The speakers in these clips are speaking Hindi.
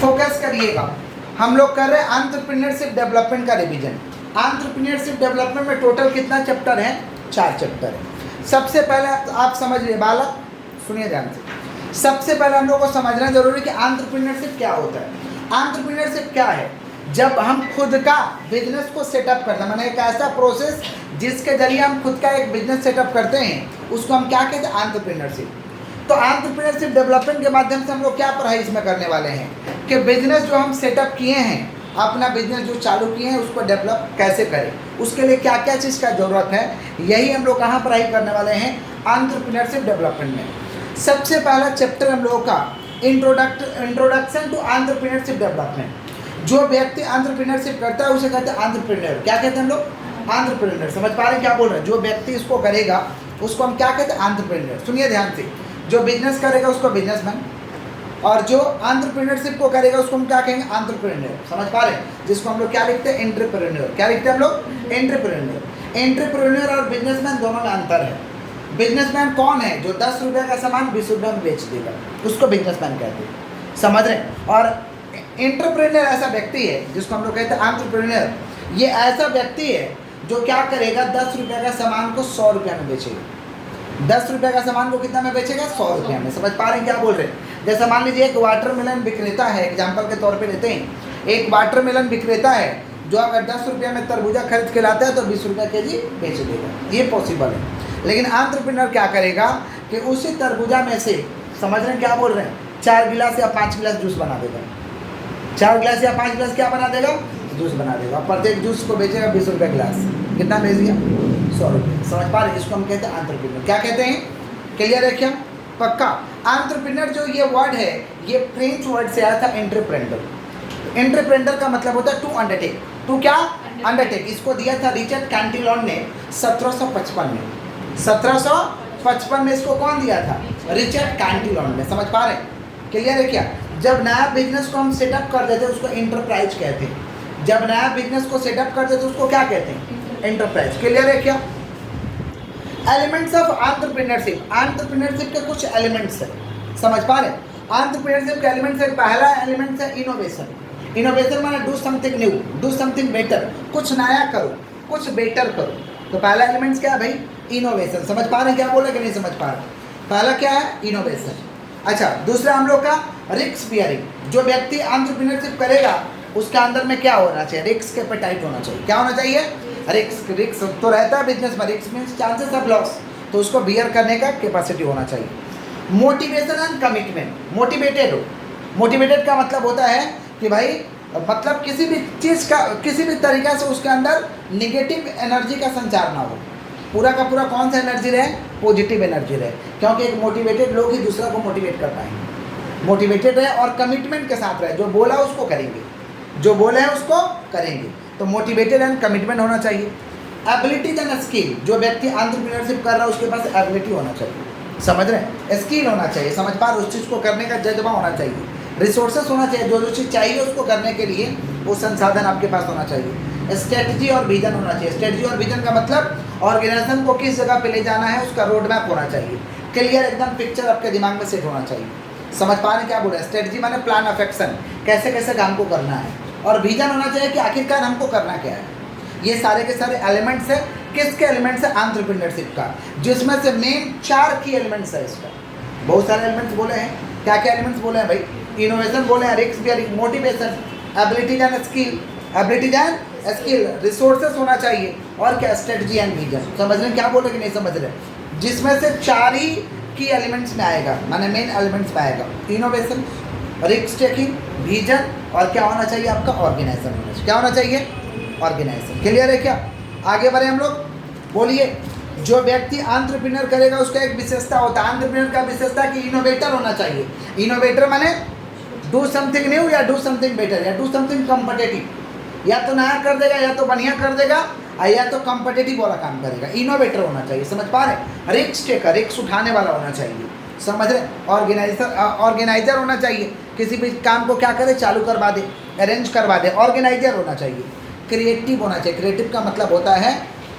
फोकस करिएगा। हम लोग कर रहे हैं एंटरप्रेन्योरशिप डेवलपमेंट का रिवीजन। एंटरप्रेन्योरशिप डेवलपमेंट में टोटल कितना चैप्टर है? 4 चैप्टर है। सबसे पहले आप समझ लिए बालक, सुनिए ध्यान से। सबसे पहले हम लोग को समझना जरूरी कि एंटरप्रेन्योरशिप क्या होता है। एंटरप्रेन्योरशिप क्या है? जब हम खुद का बिजनेस को सेटअप करते हैं, माने एक ऐसा प्रोसेस जिसके जरिए हम खुद का एक बिजनेस सेटअप करते हैं, उसको हम क्या कहते हैं? एंटरप्रेन्योरशिप। तो एंटरप्रेन्योरशिप डेवलपमेंट के माध्यम से हम लोग क्या पढ़ाई इसमें करने वाले हैं कि बिजनेस जो हम सेटअप किए हैं, अपना बिजनेस जो चालू किए हैं उसको डेवलप कैसे करें, उसके लिए क्या क्या चीज़ का ज़रूरत है, यही हम लोग कहाँ पढ़ाई करने वाले हैं? एंटरप्रेन्योरशिप डेवलपमेंट में। सबसे पहला चैप्टर हम लोगों का इंट्रोडक्शन टू एंटरप्रेन्योरशिप डेवलपमेंट। जो व्यक्ति एंटरप्रेन्योरशिप करता है उसे कहते हैं एंटरप्रेन्योर। क्या कहते हैं हम लोग? एंटरप्रेन्योर। समझ पा रहे हैं क्या बोल रहे हैं? जो व्यक्ति इसको करेगा उसको हम क्या कहते हैं? एंटरप्रेन्योर। सुनिए ध्यान से, जो बिजनेस करेगा उसको बिजनेसमैन, और जो एंटरप्रेन्योरशिप को करेगा उसको हम क्या कहेंगे? एंटरप्रेन्योर। समझ पा रहे हैं? जिसको हम लोग क्या लिखते हैं? एंटरप्रेन्योर। क्या लिखते हैं हम लोग? एंटरप्रेन्योर। एंटरप्रेन्योर और बिजनेसमैन दोनों में अंतर है। बिजनेसमैन कौन है? जो 10 रुपये का सामान 20 रुपये में बेच देगा, उसको बिजनेसमैन कहते हैं। समझ रहे हैं? और एंटरप्रेन्योर ऐसा व्यक्ति है जिसको हम लोग कहते हैं एंटरप्रेन्योर। ये ऐसा व्यक्ति है जो क्या करेगा? 10 रुपये का सामान को 100 रुपये में बेचेगा। 10 रुपये का सामान को कितना में बेचेगा? 100 रुपये में। समझ पा रहे हैं क्या बोल रहे हैं? जैसे मान लीजिए एक वाटरमेलन विक्रेता है, एग्जाम्पल के तौर पे लेते हैं, एक वाटरमेलन विक्रेता है जो अगर 10 रुपये में तरबूजा खरीद के लाता है तो 20 रुपये केजी बेच देगा, ये पॉसिबल है। लेकिन एंटरप्रेन्योर क्या करेगा कि उसी तरबूजा में से, समझ रहे हैं क्या बोल रहे हैं, 4 गिलास या 5 गिलास जूस बना देगा। 4 गिलास या 5 गिलास क्या बना देगा? जूस बना देगा। प्रत्येक जूस को बेचेगा 20 रुपये गिलास। कितना बेच दिया? 100 रुपये। समझ पा रहे हैं? इसको हम कहते हैं एंटरप्रेन्योर। क्या कहते हैं? क्लियर है क्या? पक्का। एंटरप्रेन्योर जो ये वर्ड है, ये फ्रेंच वर्ड से आया था एंटरप्रेन्योर। एंटरप्रेन्योर का मतलब होता है टू अंडरटेक। टू क्या? अंडरटेक। इसको दिया था रिचर्ड कैंटिलोन ने 1755 में। 1755 में इसको कौन दिया था? रिचर्ड कैंटिलोन ने। समझ पा रहे हैं? क्लियर है क्या? जब नया बिजनेस को हम सेटअप कर देते हैं उसको एंटरप्राइज कहते हैं। जब नया बिजनेस को सेटअप कर देते हैं उसको क्या कहते हैं? एंटरप्राइज। क्लियर है क्या? Elements of entrepreneurship. एंटरप्रेन्योरशिप के कुछ एलिमेंट्स है, समझ पा रहे हैं? एंटरप्रेन्योरशिप के एलिमेंट्स है, पहला एलिमेंट है इनोवेशन। इनोवेशन माने do something new, do something better, कुछ नया करो, कुछ बेटर करो। तो पहला एलिमेंट्स क्या है भाई? इनोवेशन। समझ पा रहे हैं क्या बोले कि नहीं समझ पा रहे? पहला क्या है? इनोवेशन। अच्छा, दूसरा हम लोग का रिस्क बियरिंग। जो व्यक्ति एंटरप्रेन्योरशिप करेगा उसके अंदर में क्या होना चाहिए? रिस्क एपेटाइट होना चाहिए। क्या होना चाहिए? रिस्क तो रहता है बिजनेस में, risk means chances of loss, तो उसको बियर करने का कैपेसिटी होना चाहिए। Motivation and commitment. मोटिवेटेड हो। मोटिवेटेड का मतलब होता है कि भाई मतलब किसी भी चीज़ का, किसी भी तरीक़ा से उसके अंदर निगेटिव एनर्जी का संचार ना हो। पूरा का पूरा कौन सा एनर्जी रहे? पॉजिटिव एनर्जी रहे, क्योंकि एक मोटिवेटेड लोग ही दूसरा को मोटिवेट कर पाएंगे। मोटिवेटेड रहे और कमिटमेंट के साथ रहे, जो बोला उसको करेंगे, जो बोले हैं उसको करेंगे। तो मोटिवेटेड एंड कमिटमेंट होना चाहिए। Abilities and skill. जो व्यक्ति एंटरप्रेन्योरशिप कर रहा है उसके पास एबिलिटी होना चाहिए। समझ रहे हैं? स्किल होना चाहिए। समझ पा रहे? उस चीज़ को करने का जज्बा होना चाहिए। रिसोर्सेस होना चाहिए, जो जो चीज़ चाहिए उसको करने के लिए वो संसाधन आपके पास होना चाहिए। स्ट्रेटजी और विजन होना चाहिए। स्ट्रेटजी और विजन का मतलब ऑर्गेनाइजेशन को किस जगह पे ले जाना है उसका रोड मैप होना चाहिए। क्लियर एकदम पिक्चर आपके दिमाग में सेट होना चाहिए। समझ पा रहे हैं क्या बोल रहे हैं? स्ट्रेटजी माने प्लान ऑफ एक्शन, कैसे कैसे काम को करना है, और विजन होना चाहिए कि आखिरकार हमको करना क्या है। ये सारे के सारे एलिमेंट्स है। किसके एलिमेंट्स है? एंटरप्रेन्योरशिप का, जिसमें से मेन 4 की एलिमेंट्स है इसका। बहुत सारे एलिमेंट्स बोले हैं। क्या क्या एलिमेंट्स बोले हैं भाई? इनोवेशन बोले हैं, risk bearing, motivation, abilities and skill, abilities and skill, resources होना चाहिए, और क्या? Strategy and vision. समझ रहे हैं क्या बोले कि नहीं समझ रहे? जिसमें से 4 ही की एलिमेंट्स में आएगा, माने मेन एलिमेंट्स में आएगा। इनोवेशन, रिस्क टेकिंग, विजन, और क्या होना चाहिए आपका? ऑर्गेनाइजेशन होना चाहिए। क्या होना चाहिए? ऑर्गेनाइजेशन। क्लियर है क्या? आगे बढ़े हम लोग। बोलिए। जो व्यक्ति एंटरप्रेन्योर करेगा उसका एक विशेषता होता है। एंटरप्रेन्योर का विशेषता कि इनोवेटर होना चाहिए। इनोवेटर माने डू समथिंग न्यू या डू समथिंग बेटर या डू समथिंग कॉम्पिटिटिव। या तो नया कर देगा, या तो बढ़िया कर देगा, या तो कॉम्पिटिटिव वाला काम करेगा। इनोवेटर होना चाहिए। समझ पा रहे? रिस्क टेकर, रिस्क उठाने वाला होना चाहिए। समझ रहे? ऑर्गेनाइजर होना चाहिए। किसी भी काम को क्या करे? चालू करवा दे, अरेंज करवा दे। ऑर्गेनाइजर होना चाहिए। क्रिएटिव होना चाहिए। क्रिएटिव का मतलब होता है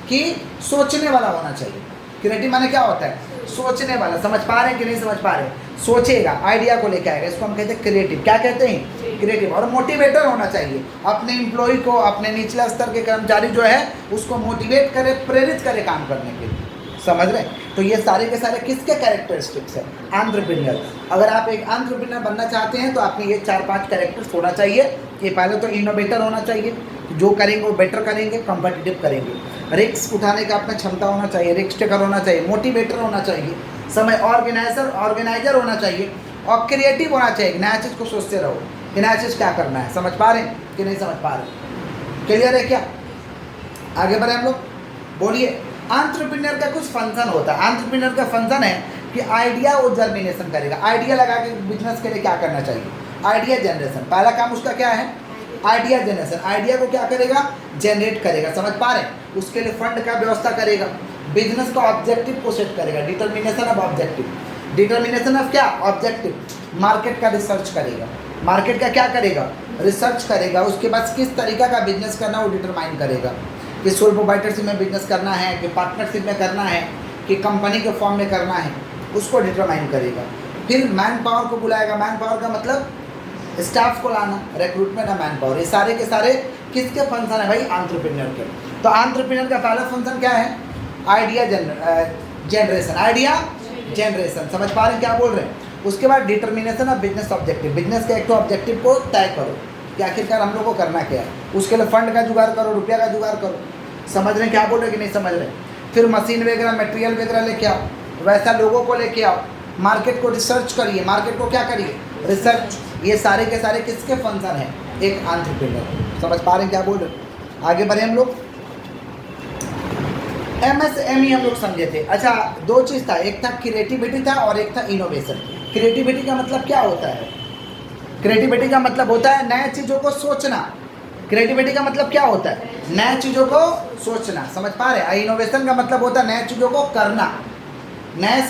कि सोचने वाला होना चाहिए। क्रिएटिव माने क्या होता है? सोचने वाला, समझ पा रहे हैं कि नहीं समझ पा रहे? सोचेगा, आइडिया को लेकर आएगा, इसको हम कहते हैं क्रिएटिव। क्या कहते हैं? क्रिएटिव। और मोटिवेटर होना चाहिए, अपने एम्प्लॉय को, अपने निचला स्तर के कर्मचारी जो है उसको मोटिवेट करे, प्रेरित करे काम करने के लिए। समझ रहे? तो ये सारे के सारे किसके कैरेक्टरिस्टिक्स हैं? एंटरप्रेन्योर। अगर आप एक एंटरप्रेन्योर बनना चाहते हैं तो आपने ये 4-5 कैरेक्टर्स होना चाहिए। ये पहले तो इनोवेटर होना चाहिए, जो करेंगे वो बेटर करेंगे, कॉम्पिटिटिव करेंगे। रिस्क उठाने का अपना क्षमता होना चाहिए, रिस्क टेकर होना चाहिए, मोटिवेटर होना चाहिए, समय ऑर्गेनाइजर होना चाहिए, और क्रिएटिव होना चाहिए। नया चीज़ को सोचते रहो कि नया चीज़ क्या करना है। समझ पा रहे हैं कि नहीं समझ पा रहे? क्लियर है क्या? आगे बढ़े हम लोग, बोलिए। एंटरप्रेन्योर का कुछ फंक्शन होता है। एंटरप्रेन्योर का फंक्शन है कि आइडिया वो जर्मिनेशन करेगा। आइडिया लगा के बिजनेस के लिए क्या करना चाहिए? Idea generation. पहला काम उसका क्या है? Idea generation. आइडिया को क्या करेगा? जनरेट करेगा। समझ पा रहे हैं? उसके लिए फंड का व्यवस्था करेगा, बिजनेस का ऑब्जेक्टिव को सेट करेगा। Determination of objective. Determination of क्या? ऑब्जेक्टिव। मार्केट का रिसर्च करेगा। मार्केट का क्या करेगा? रिसर्च करेगा। उसके बाद किस तरीका का बिजनेस करना वो डिटरमाइन करेगा, कि सोल प्रोप्राइटरशिप में बिजनेस करना है, कि पार्टनरशिप में करना है, कि कंपनी के फॉर्म में करना है, उसको डिटरमाइन करेगा। फिर मैन पावर को बुलाएगा। मैन पावर का मतलब स्टाफ को लाना, रिक्रूटमेंट ऑफ मैन पावर। ये सारे के सारे किसके फंक्शन है भाई? एंटरप्रेन्योर के। तो एंटरप्रेन्योर का पहला फंक्शन क्या है? Idea generation. Idea generation. समझ पा रहे हैं क्या बोल रहे हैं? उसके बाद determination of business objective. Business के एक तो ऑब्जेक्टिव को तय करो कि आखिरकार हम लोग को करना क्या है। उसके लिए फंड का जुगाड़ करो, रुपया का जुगाड़ करो। समझ रहे हैं क्या बोल रहे हैं कि नहीं समझ रहे? फिर मशीन वगैरह, मटेरियल वगैरह लेके आओ, वैसा लोगों को लेके आओ, मार्केट को रिसर्च करिए। मार्केट को क्या करिए? रिसर्च। ये सारे के सारे किसके फंक्शन हैं? एक एंटरप्रेन्योर। समझ पा रहे हैं क्या बोल रहे हैं? आगे बढ़े हम लोग। MSME हम लोग समझे थे। अच्छा, दो चीज़ था, एक था क्रिएटिविटी था और एक था इनोवेशन। क्रिएटिविटी का मतलब क्या होता है? क्रिएटिविटी का मतलब होता है नए चीज़ों को सोचना। क्रिएटिविटी का मतलब क्या होता है? नए चीज़ों को सोचना। समझ पा रहे हैं? इनोवेशन का मतलब होता है नए चीज़ों को करना। नए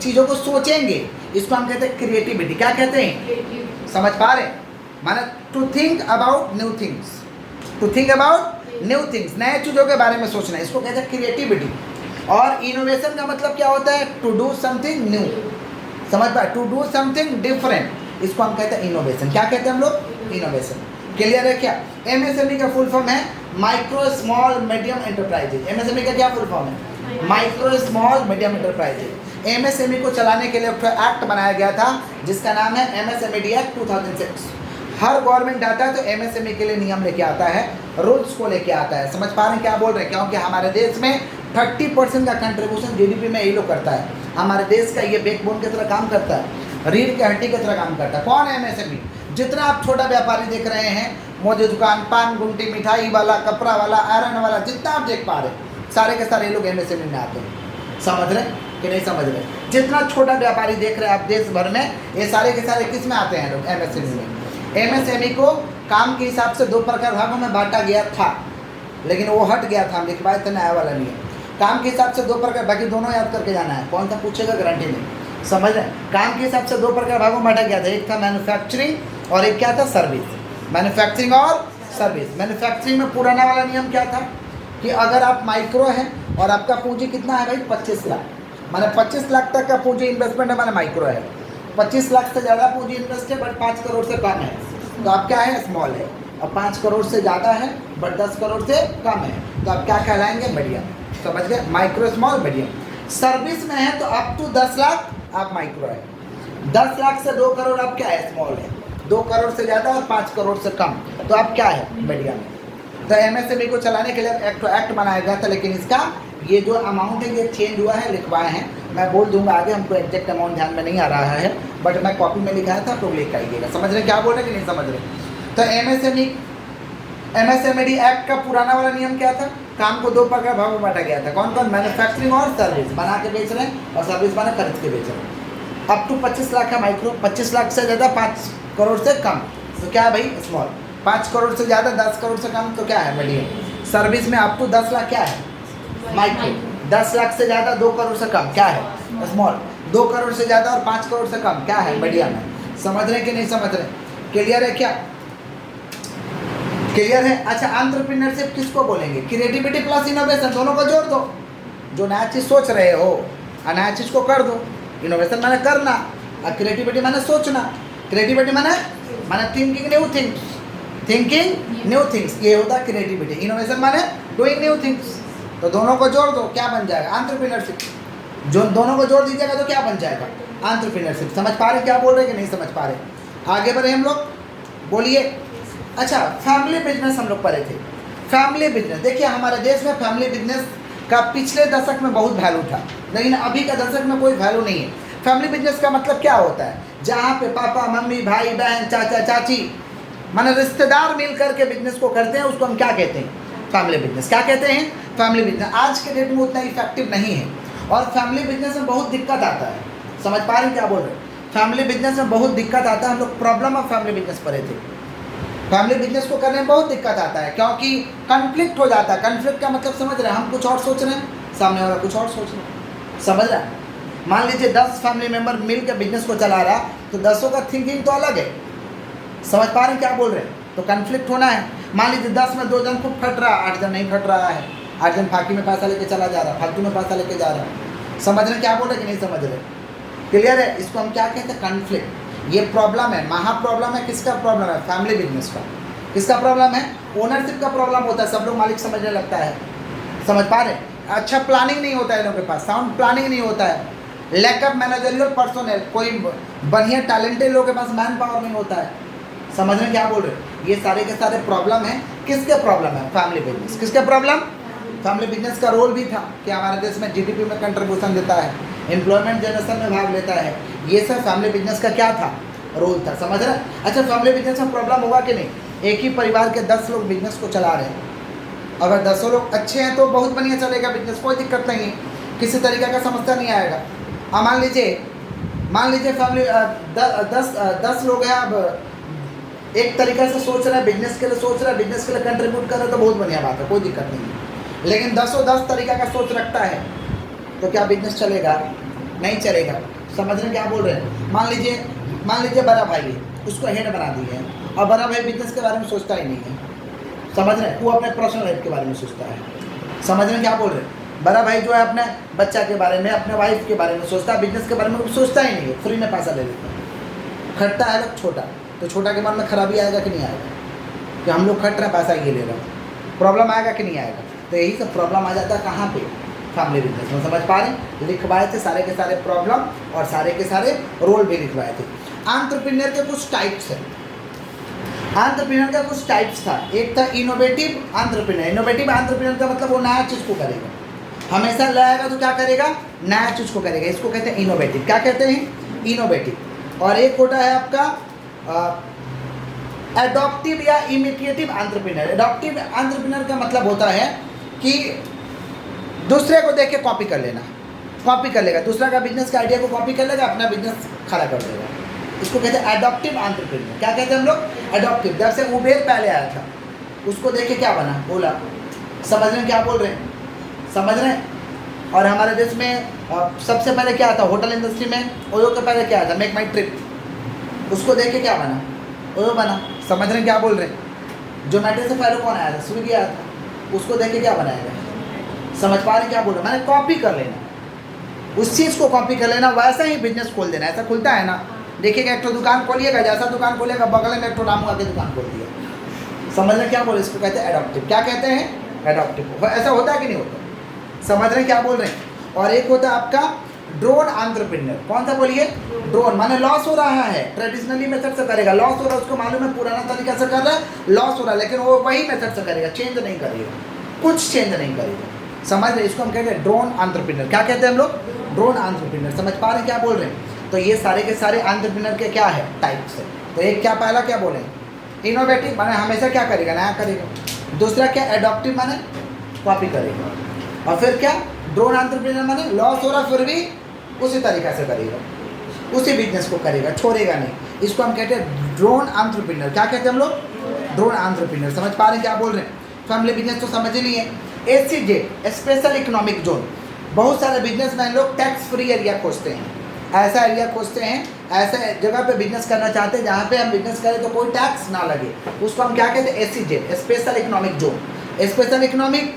चीज़ों को सोचेंगे, इसको हम कहते हैं क्रिएटिविटी। क्या कहते हैं? समझ पा रहे हैं? माने to think about new things. To think about new things, नए चीज़ों के बारे में सोचना, इसको कहते हैं क्रिएटिविटी। और इनोवेशन का मतलब क्या होता है? To do something new. समझ पाए? टू डू समथिंग डिफरेंट, इसको हम कहते हैं इनोवेशन। क्या कहते हैं हम लोग? इनोवेशन। क्लियर है क्या? MSME का फुल फॉर्म है micro small medium enterprises. MSME का क्या फुल फॉर्म है? Micro small medium enterprises. MSME को चलाने के लिए एक एक्ट बनाया गया था जिसका नाम है MSMED एक्ट 2006। हर गवर्नमेंट आता है तो MSME के लिए नियम लेके आता है, रूल्स को लेके आता है। समझ पा रहे हैं क्या बोल रहे हैं? क्योंकि हमारे देश में 30% का कंट्रीब्यूशन GDP में यही लोग करता है। हमारे देश का ये बैकबोन की तरह काम करता है, रीढ़ की हड्डी की तरह काम करता है। कौन है MSME? जितना आप छोटा व्यापारी देख रहे हैं, मोदी दुकान, पान गुंटी, मिठाई वाला, कपड़ा वाला, आयरन वाला, जितना आप देख पा रहे हैं, सारे के सारे लोग MSME में आते हैं। समझ रहे कि नहीं समझ रहे? जितना छोटा व्यापारी देख रहे हैं आप देश भर में, ये सारे के सारे किस में आते हैं लोग? MSME में। MSME को काम के हिसाब से 2 प्रकार भागों में बांटा गया था, लेकिन वो हट गया था, हम लिखवाए थे नया वाला नहीं है। काम के हिसाब से 2 प्रकार, बाकी दोनों याद करके जाना है, कौन सा पूछेगा गारंटी नहीं। समझ रहे? काम के हिसाब से 2 प्रकार भागों में बांटा गया था, एक था मैन्युफैक्चरिंग और एक क्या था? सर्विस। मैन्युफैक्चरिंग और सर्विस। मैन्युफैक्चरिंग में पुराना वाला नियम क्या था कि अगर आप माइक्रो हैं और आपका पूंजी कितना है भाई? 25 लाख, माने 25 लाख तक का पूंजी इन्वेस्टमेंट है, माने माइक्रो है। 25 लाख से ज़्यादा पूंजी इन्वेस्ट है बट 5 करोड़ से कम है तो आप क्या है? स्मॉल है। और 5 करोड़ से ज़्यादा है बट 10 करोड़ से कम है तो आप क्या कहलाएंगे? मीडियम। समझ गए? Micro, small, medium. सर्विस में है तो अप टू 10 लाख आप माइक्रो है, 10 लाख से 2 करोड़ आप क्या है? स्मॉल है, 2 करोड़ से ज़्यादा और 5 करोड़ से कम तो आप क्या है? मीडियम है। तो MSME को चलाने के लिए एक्ट बनाया गया था, लेकिन इसका ये जो अमाउंट है ये चेंज हुआ है, लिखवाए हैं। मैं बोल दूंगा आगे, हमको एग्जैक्ट अमाउंट ध्यान में नहीं आ रहा है बट मैं कॉपी में लिखाया था तो लेकर आइएगा। समझ रहे क्या बोल रहे कि नहीं समझ रहे? तो MSMED एक्ट का पुराना वाला नियम क्या था? काम को 2 प्रकार भागों में बांटा गया था। कौन कौन? मैन्युफैक्चरिंग और सर्विस। बना के बेच रहे हैं और सर्विस बना खरीद के बेच रहे हैं। अप टू 25 लाख है माइक्रो, 25 लाख से ज़्यादा 5 करोड़ से कम तो क्या है भाई? स्मॉल। 5 करोड़ से ज़्यादा 10 करोड़ से कम तो क्या है? मीडियम। सर्विस में अप टू 10 लाख क्या है? माइक्रो। 10 लाख से ज़्यादा 2 करोड़ से कम क्या है? स्मॉल। 2 करोड़ से ज़्यादा और 5 करोड़ से कम क्या है? मीडियम है। समझ रहे कि नहीं समझ रहे? क्लियर है क्या? क्लियर है? अच्छा, एंटरप्रेन्योरशिप किसको बोलेंगे? क्रिएटिविटी प्लस इनोवेशन, दोनों को जोड़ दो। जो नया चीज़ सोच रहे हो नया चीज़ को कर दो। इनोवेशन माने करना, और क्रिएटिविटी माने सोचना। क्रिएटिविटी माने thinking new things, thinking new things, ये होता है क्रिएटिविटी। इनोवेशन माने डूइंग न्यू थिंग्स। तो दोनों को जोड़ दो, क्या बन जाएगा? एंटरप्रेन्योरशिप। जो दोनों को जोड़ दीजिएगा तो क्या बन जाएगा? एंटरप्रेन्योरशिप। समझ पा रहे क्या बोल रहे कि नहीं समझ पा रहे? आगे बढ़े हम लोग, बोलिए। अच्छा, फैमिली बिजनेस हम लोग पढ़े थे। फैमिली बिजनेस, देखिए हमारे देश में फैमिली बिजनेस का पिछले दशक में बहुत वैल्यू था, लेकिन अभी का दशक में कोई वैल्यू नहीं है। फैमिली बिजनेस का मतलब क्या होता है? जहाँ पे पापा मम्मी भाई बहन चाचा चाची माने रिश्तेदार मिल करके बिजनेस को करते हैं, उसको हम क्या कहते हैं? Family business. क्या कहते हैं? Family business. आज के डेट में उतना इफेक्टिव नहीं है, और फैमिली बिजनेस में बहुत दिक्कत आता है। समझ पा रहे हैं क्या बोल रहे हैं? फैमिली बिजनेस में बहुत दिक्कत आता है। हम लोग प्रॉब्लम ऑफ फैमिली बिजनेस पढ़े थे। फैमिली बिजनेस को करने में बहुत दिक्कत आता है, क्योंकि कन्फ्लिक्ट हो जाता है। कन्फ्लिक्ट का मतलब समझ रहे हैं? हम कुछ और सोच रहे हैं, सामने वाला कुछ और सोच रहे हैं। समझ रहे हैं? मान लीजिए 10 फैमिली मेम्बर मिल के बिजनेस को चला रहा, तो 10 का थिंकिंग तो अलग है। समझ पा रहे हैं क्या बोल रहे हैं? तो कन्फ्लिक्ट होना है। मान लीजिए 10 में 2 जन खूब खट रहा, 8 जन नहीं खट रहा है। 8 जन फाकी में पैसा लेके चला जा रहा, फालतू में पैसा लेके जा रहा है। समझ रहे क्या बोल रहे कि नहीं समझ रहे? क्लियर है? इसको हम क्या कहते हैं? कन्फ्लिक्ट। ये प्रॉब्लम है, महा प्रॉब्लम है। किसका प्रॉब्लम है? फैमिली बिजनेस का। किसका प्रॉब्लम है? ओनरशिप का प्रॉब्लम होता है। सब लोग मालिक समझने लगता है। समझ पा रहे? अच्छा प्लानिंग नहीं होता है लोगों के पास, साउंड प्लानिंग नहीं होता है। लैक ऑफ मैनेजरियल पर्सोनल, कोई बढ़िया टैलेंटेड लोगों के पास मैन पावर नहीं होता है। समझ रहे क्या बोल रहे? ये सारे के सारे प्रॉब्लम है। किसके प्रॉब्लम है? Family business. किसके प्रॉब्लम? फैमिली बिजनेस का रोल भी था कि हमारे देश में जीडीपी में कंट्रीब्यूशन देता है, एम्प्लॉयमेंट जनरेशन में भाग लेता है। ये सब फैमिली बिजनेस का क्या था? रोल था। समझ रहे? अच्छा, फैमिली बिजनेस में प्रॉब्लम होगा कि नहीं? एक ही परिवार के 10 लोग बिजनेस को चला रहे हैं। अगर 10 लोग अच्छे हैं तो बहुत बढ़िया चलेगा बिजनेस, कोई दिक्कत नहीं है, किसी तरीके का समस्या नहीं आएगा। मान लीजिए फैमिली 10 लोग हैं, अब एक तरीके से सोच रहे हैं, बिजनेस के लिए सोच रहे हैं, बिजनेस के लिए कंट्रीब्यूट कर रहे हैं, तो बहुत बढ़िया बात है, कोई दिक्कत नहीं है। लेकिन 10 तरीका का सोच रखता है तो क्या बिजनेस चलेगा? नहीं चलेगा। समझ रहे क्या बोल रहे हैं? मान लीजिए बड़ा भाई है, उसको हेड बना दिए हैं, और बड़ा भाई बिजनेस के बारे में सोचता ही नहीं है। समझ रहे हैं? वो अपने पर्सनल लाइफ के बारे में सोचता है। समझ रहे हैं क्या बोल रहे हैं? बड़ा भाई जो है अपने बच्चा के बारे में, अपने वाइफ के बारे में सोचता है, बिजनेस के बारे में सोचता ही नहीं है, फ्री में पैसा ले लेता है। खटता है लोग छोटा, तो छोटा के मन में खराबी आएगा कि नहीं आएगा? कि हम लोग खट रहे हैं, पैसा ये ले रहे हैं, प्रॉब्लम आएगा कि नहीं आएगा? तो यही सब प्रॉब्लम आ जाता है कहाँ पे? फैमिली बिजनेस में। समझ पा रहे हैं? लिखवाए थे सारे के सारे प्रॉब्लम, और सारे के सारे रोल भी लिखवाए थे। एंटरप्रेन्योर के कुछ टाइप्स हैं। एंटरप्रेन्योर का कुछ टाइप्स था। एक था इनोवेटिव एंटरप्रेन्योर। इनोवेटिव एंटरप्रेन्योर का मतलब वो नया चीज़ को करेगा, हमेशा लाएगा तो क्या करेगा? नया चीज़ को करेगा। इसको कहते हैं इनोवेटिव। क्या कहते हैं? इनोवेटिव। और एक होता है आपका एडॉप्टिव या इमिटेटिव एंटरप्रेन्योर। एडॉप्टिव एंटरप्रेन्योर का मतलब होता है कि दूसरे को देख के कॉपी कर लेना, कॉपी कर लेगा, दूसरा का बिजनेस का आइडिया को कॉपी कर लेगा, अपना बिजनेस खड़ा कर देगा। इसको कहते हैं एडॉप्टिव एंटरप्रेन्योर। क्या कहते हैं हम लोग? एडॉप्टिव। जब से उबेर पहले आया था, उसको देख के क्या बना? ओला। समझ रहे हैं क्या बोल रहे हैं? समझ रहे हैं? और हमारे देश में सबसे पहले क्या था? होटल इंडस्ट्री में ओयो के पहले क्या था? मेक माई ट्रिप। उसको देख के क्या बना? ओयो बना। समझ रहे हैं क्या बोल रहे हैं? जोमेटो से पहले कौन आया था? स्विगी आया था। उसको देख के क्या बनाएगा? समझ पा रहे क्या बोल रहे हैं? मैंने कॉपी कर लेना, उस चीज़ को कॉपी कर लेना, वैसा ही बिजनेस खोल देना। ऐसा खुलता है ना, देखिएगा एक तो दुकान खोलिएगा, जैसा दुकान खोलिएगा बगल में एक तो रामू आके दुकान खोल दिया। समझ रहे क्या बोल रहे? इसको कहते हैं एडॉप्टिव। क्या कहते हैं? एडॉप्टिव। ऐसा होता है कि नहीं होता? समझ रहे हैं क्या बोल रहे हैं? और एक होता है आपका ड्रोन एंटरप्रेन्योर। कौन सा बोलिए? ड्रोन। माने लॉस हो रहा है, ट्रेडिशनली मेथड से करेगा, लॉस हो रहा है, उसको मालूम है पुराना तरीका से कर रहा है, लॉस हो रहा है, लेकिन वो वही मेथड से करेगा, चेंज नहीं करेगा, कुछ चेंज नहीं करेगा। समझ रहे? इसको हम कहते हैं ड्रोन एंटरप्रेन्योर। क्या कहते हैं हम लोग? Drone entrepreneur. समझ पा रहे हैं क्या बोल रहे हैं? तो ये सारे के सारे एंटरप्रेन्योर के क्या है? टाइप्स है। तो एक क्या पहला क्या बोले? इनोवेटिव, माने हमेशा क्या करेगा? नया करेगा। दूसरा क्या? एडॉप्टिव, माने कॉपी करेगा। और फिर क्या? ड्रोन एंटरप्रेन्योर, माने लॉस हो रहा फिर भी उसी तरीका से करेगा, उसी बिजनेस को करेगा, छोड़ेगा नहीं। इसको हम कहते हैं ड्रोन एंटरप्रेन्योर। क्या कहते हैं हम लोग? Drone entrepreneur. समझ पा रहे हैं क्या बोल रहे हैं? फैमिली बिजनेस तो समझ ही नहीं है। SEZ special economic zone. बहुत सारे बिजनेसमैन लोग टैक्स फ्री एरिया खोजते हैं, ऐसा एरिया खोजते हैं, ऐसे जगह पे बिजनेस करना चाहते हैं जहाँ पे हम बिजनेस करें तो कोई टैक्स ना लगे। उसको हम क्या कहते हैं? SEZ special economic zone. Special economic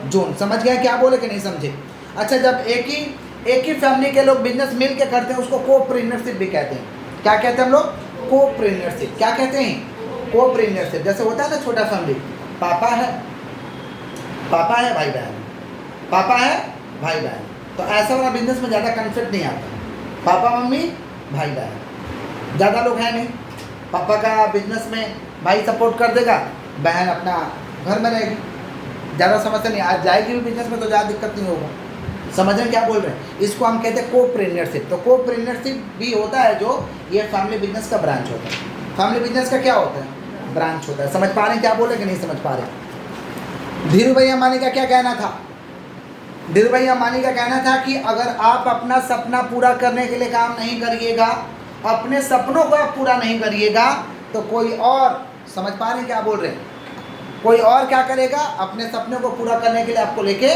zone. समझ गए क्या बोले कि नहीं समझे? अच्छा, जब एक ही एक ही फैमिली के लोग बिजनेस मिल के करते हैं उसको कोप्रेन्योरशिप भी कहते हैं। क्या कहते हैं हम लोग? कोप्रेन्योरशिप। क्या कहते हैं? कोप्रेन्योरशिप। जैसे होता है ना छोटा फैमिली, पापा है भाई बहन, पापा है भाई बहन, तो ऐसा वाला बिजनेस में ज़्यादा कॉन्फ्लिक्ट नहीं आता। पापा मम्मी भाई बहन, ज़्यादा लोग हैं नहीं, पापा का बिजनेस में भाई सपोर्ट कर देगा, बहन अपना घर में रहेगी, ज़्यादा समस्या नहीं। आज जाएगी भी बिजनेस में तो ज़्यादा दिक्कत नहीं होगा। समझ रहे हैं क्या बोल रहे हैं? इसको हम कहते हैं कोप्रेन्योरशिप। तो कोप्रेन्योरशिप भी होता है जो ये फैमिली बिजनेस का ब्रांच होता है। फैमिली बिजनेस का क्या होता है? ब्रांच होता है। समझ पा रहे हैं क्या बोले कि नहीं समझ पा रहे? धीरू भाई अंबानी का क्या कहना था? धीरू भाई अंबानी का कहना था कि अगर आप अपना सपना पूरा करने के लिए काम नहीं करिएगा, अपने सपनों को आप पूरा नहीं करिएगा, तो कोई और, समझ पा रहे हैं क्या बोल रहे हैं, कोई और क्या करेगा? अपने सपनों को पूरा करने के लिए आपको लेके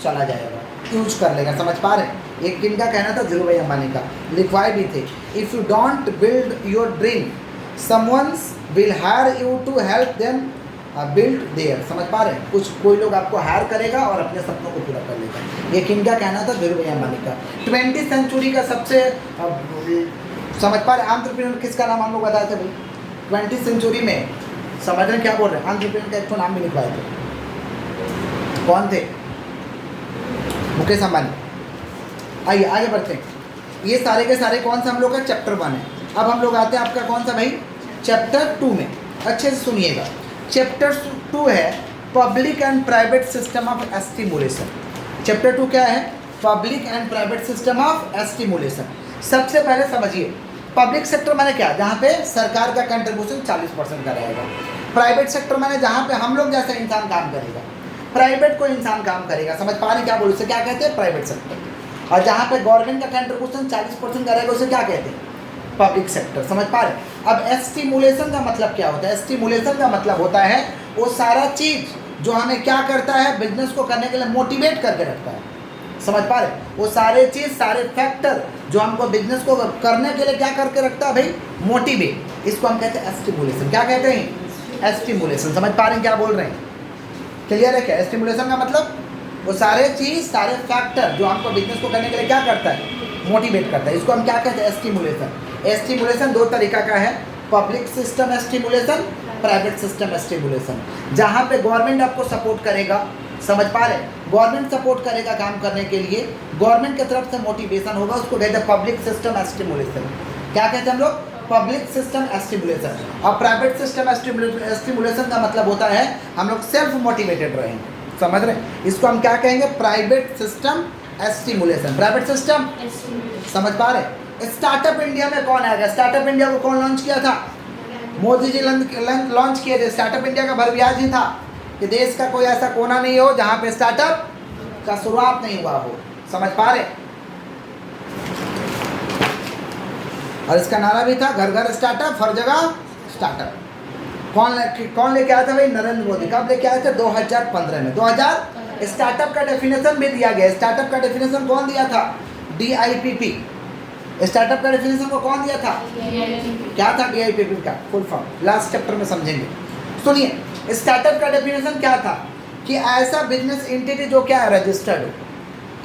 चला जाएगा, यूज कर लेगा। समझ पा रहे हैं? एक किनका कहना था? धीरू भाई अंबानी का, लिखवाए भी थे। If you don't build your dream, someone's will hire you to help them build their. समझ पा रहे हैं? कोई लोग आपको हायर करेगा और अपने सपनों को पूरा कर लेगा। ये किनका कहना था? धीरू भाई अंबानी का। 20वीं सेंचुरी का सबसे समझ पा रहे एंटरप्रेन्योर किसका नाम हम लोग बताए थे भाई? 20वीं सेंचुरी में, समझ रहे हैं क्या बोल रहे हैं? एंटरप्रेन्योर का एक तो नाम भी लिखवाए थे। कौन थे? मुकेश अंबानी। आइए आगे बढ़ते हैं। ये सारे के सारे कौन सा हम लोग का चैप्टर 1 है। अब हम लोग आते हैं आपका कौन सा भाई? चैप्टर 2 में। अच्छे से सुनिएगा। चैप्टर 2 है public and private system of stimulation. Chapter 2 क्या है? Public and private system of stimulation. सबसे पहले समझिए, पब्लिक सेक्टर माने क्या? जहाँ पे सरकार का कंट्रीब्यूशन 40% का रहेगा। प्राइवेट सेक्टर माने जहाँ पे हम लोग जैसा इंसान काम करेगा, प्राइवेट कोई इंसान काम करेगा। समझ पा रहे क्या बोल? उसे क्या कहते हैं? Private sector. और जहाँ पे गवर्नमेंट का कंट्रीब्यूशन 40% का रहेगा उसे क्या कहते हैं? Public sector. समझ पा रहे? अब एस्टिमुलेशन का मतलब क्या होता है? एस्टिमुलेशन का मतलब होता है वो सारा चीज़ जो हमें क्या करता है? बिजनेस को करने के लिए मोटिवेट करके रखता है। समझ पा रहे? वो सारे चीज़, सारे फैक्टर जो हमको बिजनेस को करने के लिए क्या करके रखता है भाई? मोटिवेट। इसको हम कहते हैं एस्टिमुलेशन। क्या कहते हैं? एस्टिमुलेशन। समझ पा रहे हैं क्या बोल रहे हैं? क्लियर है क्या? एस्टिमुलेशन का मतलब वो सारे चीज़, सारे फैक्टर जो हमको बिजनेस को करने के लिए क्या करता है? मोटिवेट करता है। इसको हम क्या कहते हैं? एस्टिमुलेशन। एस्टिमुलेशन 2 तरीका का है, public system stimulation, private system एस्टिमुलेशन। जहाँ पे गवर्नमेंट आपको सपोर्ट करेगा, समझ पा रहे? गवर्नमेंट सपोर्ट करेगा काम करने के लिए, गवर्नमेंट की तरफ से मोटिवेशन होगा, उसको कहते हैं पब्लिक सिस्टम एस्टिमुलेशन। क्या कहते हैं हम लोग? Public system stimulation. और प्राइवेट सिस्टम एस्टिमुलेशन का मतलब होता है हम लोग सेल्फ मोटिवेटेड रहेंगे। समझ रहे? इसको हम क्या कहेंगे? Private system stimulation. Private system, समझ पा रहे? स्टार्टअप इंडिया में कौन आएगा? स्टार्टअप इंडिया को कौन लॉन्च किया था? मोदी जी लॉन्च किए थे। स्टार्टअप इंडिया का भरव्याज ही था कि देश का कोई ऐसा कोना नहीं हो जहाँ पे स्टार्टअप का शुरुआत नहीं हुआ हो। समझ पा रहे? और इसका नारा भी था घर घर स्टार्टअप, हर जगह स्टार्टअप। कौन लेके आया था भाई? नरेंद्र मोदी। कब लेके आए थे? 2015 में। 2000 स्टार्टअप का डेफिनेशन भी दिया गया। स्टार्टअप का डेफिनेशन कौन दिया था? DIPP। स्टार्टअप का डेफिनेशन को कौन दिया था? क्या था DIPP का फुल फॉर्म? लास्ट चैप्टर में समझेंगे। सुनिए, स्टार्टअप का डेफिनेशन क्या था? कि ऐसा बिजनेस एंटिटी जो क्या है? रजिस्टर्ड हो।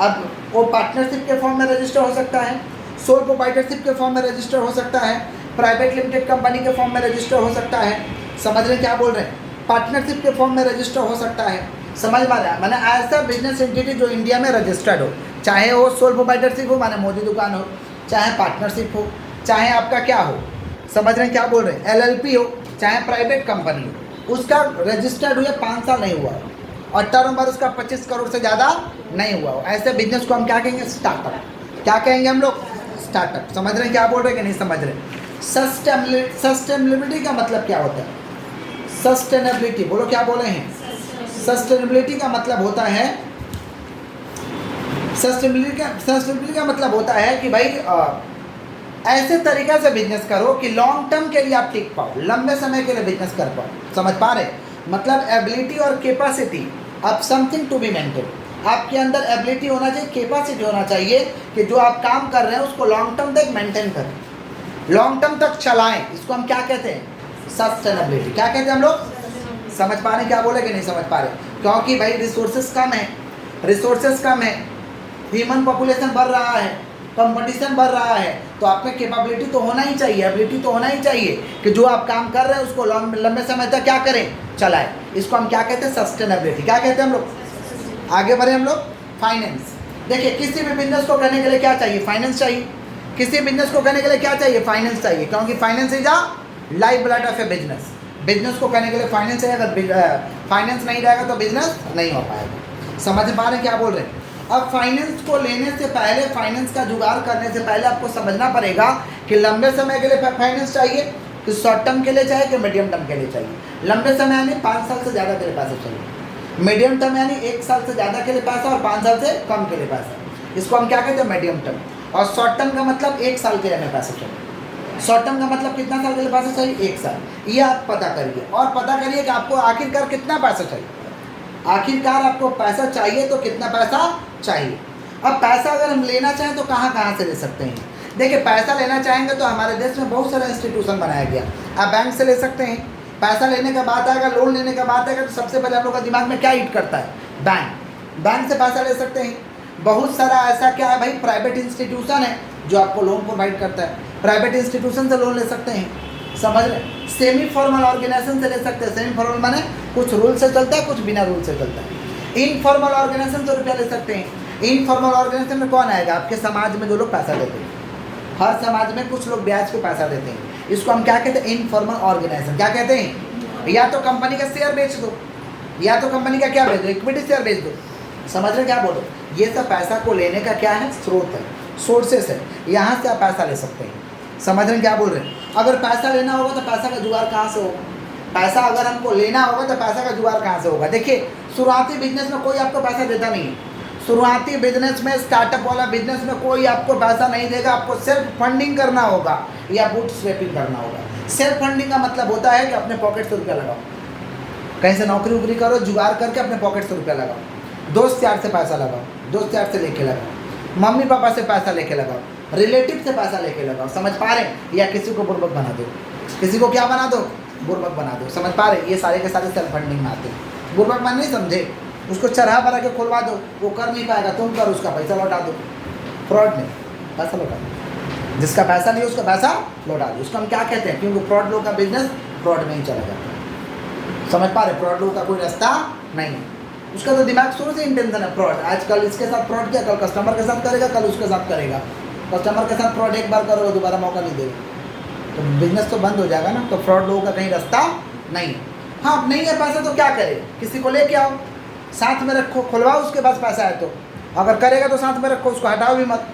अब वो पार्टनरशिप के फॉर्म में रजिस्टर हो सकता है, सोल प्रोप्राइटरशिप के फॉर्म में रजिस्टर हो सकता है, प्राइवेट लिमिटेड कंपनी के फॉर्म में रजिस्टर हो सकता है। समझ रहे क्या बोल रहे हैं? पार्टनरशिप के फॉर्म में रजिस्टर हो सकता है। समझ पा रहे हैं? मैंने ऐसा बिजनेस एंटिटी जो इंडिया में रजिस्टर्ड हो, चाहे वो सोल प्रोप्राइटरशिप हो माने मोदी दुकान हो, चाहे पार्टनरशिप हो, चाहे आपका क्या हो, समझ रहे हैं क्या बोल रहे हैं? LLP हो, चाहे प्राइवेट कंपनी हो, उसका रजिस्टर्ड हुए 5 साल नहीं हुआ हो और टर्नओवर उसका 25 करोड़ से ज़्यादा नहीं हुआ हो, ऐसे बिजनेस को हम क्या कहेंगे? स्टार्टअप। क्या कहेंगे हम लोग? स्टार्टअप। समझ रहे हैं क्या बोल रहे हैं कि नहीं समझ रहे? सस्टेनेबिलिटी का मतलब क्या होता है? सस्टेनेबिलिटी बोलो, क्या बोले हैं? सस्टेनेबिलिटी का मतलब होता है, सस्टेनेबिलिटी का मतलब होता है कि भाई ऐसे तरीक़ा से बिजनेस करो कि लॉन्ग टर्म के लिए आप टिक पाओ, लंबे समय के लिए बिजनेस कर पाओ। समझ पा रहे? मतलब एबिलिटी और capacity of something to be maintain. आपके अंदर एबिलिटी होना चाहिए, कैपेसिटी होना चाहिए कि जो आप काम कर रहे हैं उसको लॉन्ग टर्म तक मेंटेन करें, लॉन्ग टर्म तक चलाएं। इसको हम क्या कहते हैं? सस्टेनेबिलिटी। क्या कहते हैं हम लोग? समझ पा रहे क्या बोले कि नहीं समझ पा रहे? क्योंकि भाई रिसोर्सेज कम है, ह्यूमन पॉपुलेशन बढ़ रहा है, कंपटीशन बढ़ रहा है, तो आप में कैपेबिलिटी तो होना ही चाहिए, एबिलिटी तो होना ही चाहिए कि जो आप काम कर रहे हैं उसको लंबे समय तक क्या करें, चलाएं। इसको हम क्या कहते हैं, सस्टेनेबिलिटी। क्या कहते हैं हम लोग, आगे बढ़े हम लोग। फाइनेंस, देखिए किसी भी बिजनेस को करने के लिए क्या चाहिए, फाइनेंस चाहिए। किसी बिजनेस को करने के लिए क्या चाहिए, फाइनेंस चाहिए, क्योंकि finance is a life blood of A business. Business को करने के लिए फाइनेंस चाहिए, अगर फाइनेंस नहीं रहेगा तो बिजनेस नहीं हो पाएगा। समझ पा रहे हैं क्या बोल रहे हैं। अब फाइनेंस को लेने से पहले, फाइनेंस का जुगाड़ करने से पहले आपको समझना पड़ेगा कि लंबे समय के लिए फाइनेंस चाहिए कि शॉर्ट टर्म के लिए चाहिए कि मीडियम टर्म के लिए चाहिए। लंबे समय यानी 5 साल से ज़्यादा के लिए पैसा चाहिए, मीडियम टर्म यानी 1 साल से ज़्यादा के लिए पैसा और 5 साल से कम के लिए पैसा। इसको हम क्या कहते हैं, मीडियम टर्म। और शॉर्ट टर्म का मतलब 1 साल के लिए हमें पैसा चाहिए। शॉर्ट टर्म का मतलब कितना साल के लिए पैसा चाहिए, 1 साल। ये आप पता करिए और पता करिए कि आपको आखिरकार कितना पैसा चाहिए। आखिरकार आपको पैसा चाहिए तो कितना पैसा चाहिए। अब पैसा अगर हम लेना चाहें तो कहाँ से ले सकते हैं। देखिए पैसा लेना चाहेंगे तो हमारे देश में बहुत सारा इंस्टीट्यूशन बनाया गया। आप बैंक से ले सकते हैं। पैसा लेने का बात आएगा, लोन लेने का बात आएगा तो सबसे पहले आप लोग का दिमाग में क्या हिट करता है, बैंक। बैंक से पैसा ले सकते हैं। बहुत सारा ऐसा क्या है भाई, प्राइवेट इंस्टीट्यूशन है जो आपको लोन प्रोवाइड करता है। प्राइवेट इंस्टीट्यूशन से लोन ले सकते हैं, समझ रहे। सेमी फॉर्मल ऑर्गेनाइजेशन से ले सकते हैं। सेमी फॉर्मल माने कुछ रूल से चलता है, कुछ बिना रूल से चलता है। इनफॉर्मल ऑर्गेनाइजेशन से रुपया ले सकते हैं। इनफॉर्मल ऑर्गेनाइजेशन में कौन आएगा, आपके समाज में जो लोग पैसा देते हैं। हर समाज में कुछ लोग ब्याज पे पैसा देते हैं। इसको हम क्या कहते हैं, इनफॉर्मल ऑर्गेनाइजेशन। क्या कहते हैं, या तो कंपनी का शेयर बेच दो, या तो कंपनी का क्या बेच दो, इक्विटी शेयर बेच दो। समझ रहे क्या बोलो। ये सब पैसा को लेने का क्या है, स्रोत है, सोर्सेस है। यहाँ से आप पैसा ले सकते हैं। समझ रहे क्या बोल रहे हैं। अगर पैसा लेना होगा तो पैसा का जुगाड़ कहाँ से होगा। पैसा अगर हमको लेना होगा तो पैसा का जुगाड़ कहाँ से होगा। देखिए शुरुआती बिजनेस में कोई आपको पैसा देता नहीं है। शुरुआती बिजनेस में, स्टार्टअप वाला बिजनेस में कोई आपको पैसा नहीं देगा। आपको सेल्फ फंडिंग करना होगा या बूट स्ट्रैपिंग करना होगा। सेल्फ फंडिंग का मतलब होता है कि अपने पॉकेट से रुपया लगाओ, कहीं से नौकरी वोकरी करो, जुगाड़ करके अपने पॉकेट से रुपया लगाओ, दोस्त यार से पैसा लगाओ, दोस्त यार से लेके लगाओ, मम्मी पापा से पैसा लेके लगाओ, रिलेटिव से पैसा लेके लगाओ। समझ पा रहे हैं। या किसी को बुर्बक बना दो, किसी को क्या बना दो, बुर्बक बना दो। समझ पा रहे हैं। ये सारे के सारे सेल्फ फंडिंग में आते हैं। बुर्बक मन नहीं समझे, उसको चढ़ा बना के खुलवा दो, वो कर नहीं पाएगा, तुम कर, उसका पैसा लौटा दो। फ्रॉड नहीं, पैसा लौटा दो। जिसका पैसा नहीं उसका पैसा लौटा दो। उसको हम क्या कहते हैं, क्योंकि फ्रॉड लोग का बिजनेस फ्रॉड में ही चला जाता है। समझ पा रहे। फ्रॉड लोग का कोई रास्ता नहीं, उसका तो दिमाग शुरू से इंटेंशन है फ्रॉड। आज कल इसके साथ फ्रॉड किया, कल कस्टमर के साथ करेगा, कल उसके साथ करेगा। कस्टमर के साथ फ्रॉड एक बार करोगे, दोबारा मौका नहीं देगा तो बिजनेस तो बंद हो जाएगा ना। तो फ्रॉड लोगों का कहीं रास्ता नहीं है। हाँ नहीं है पैसा तो क्या करे, किसी को लेके आओ, साथ में रखो, खुलवाओ उसके पास पैसा है तो। अगर करेगा तो साथ में रखो, उसको हटाओ भी मत।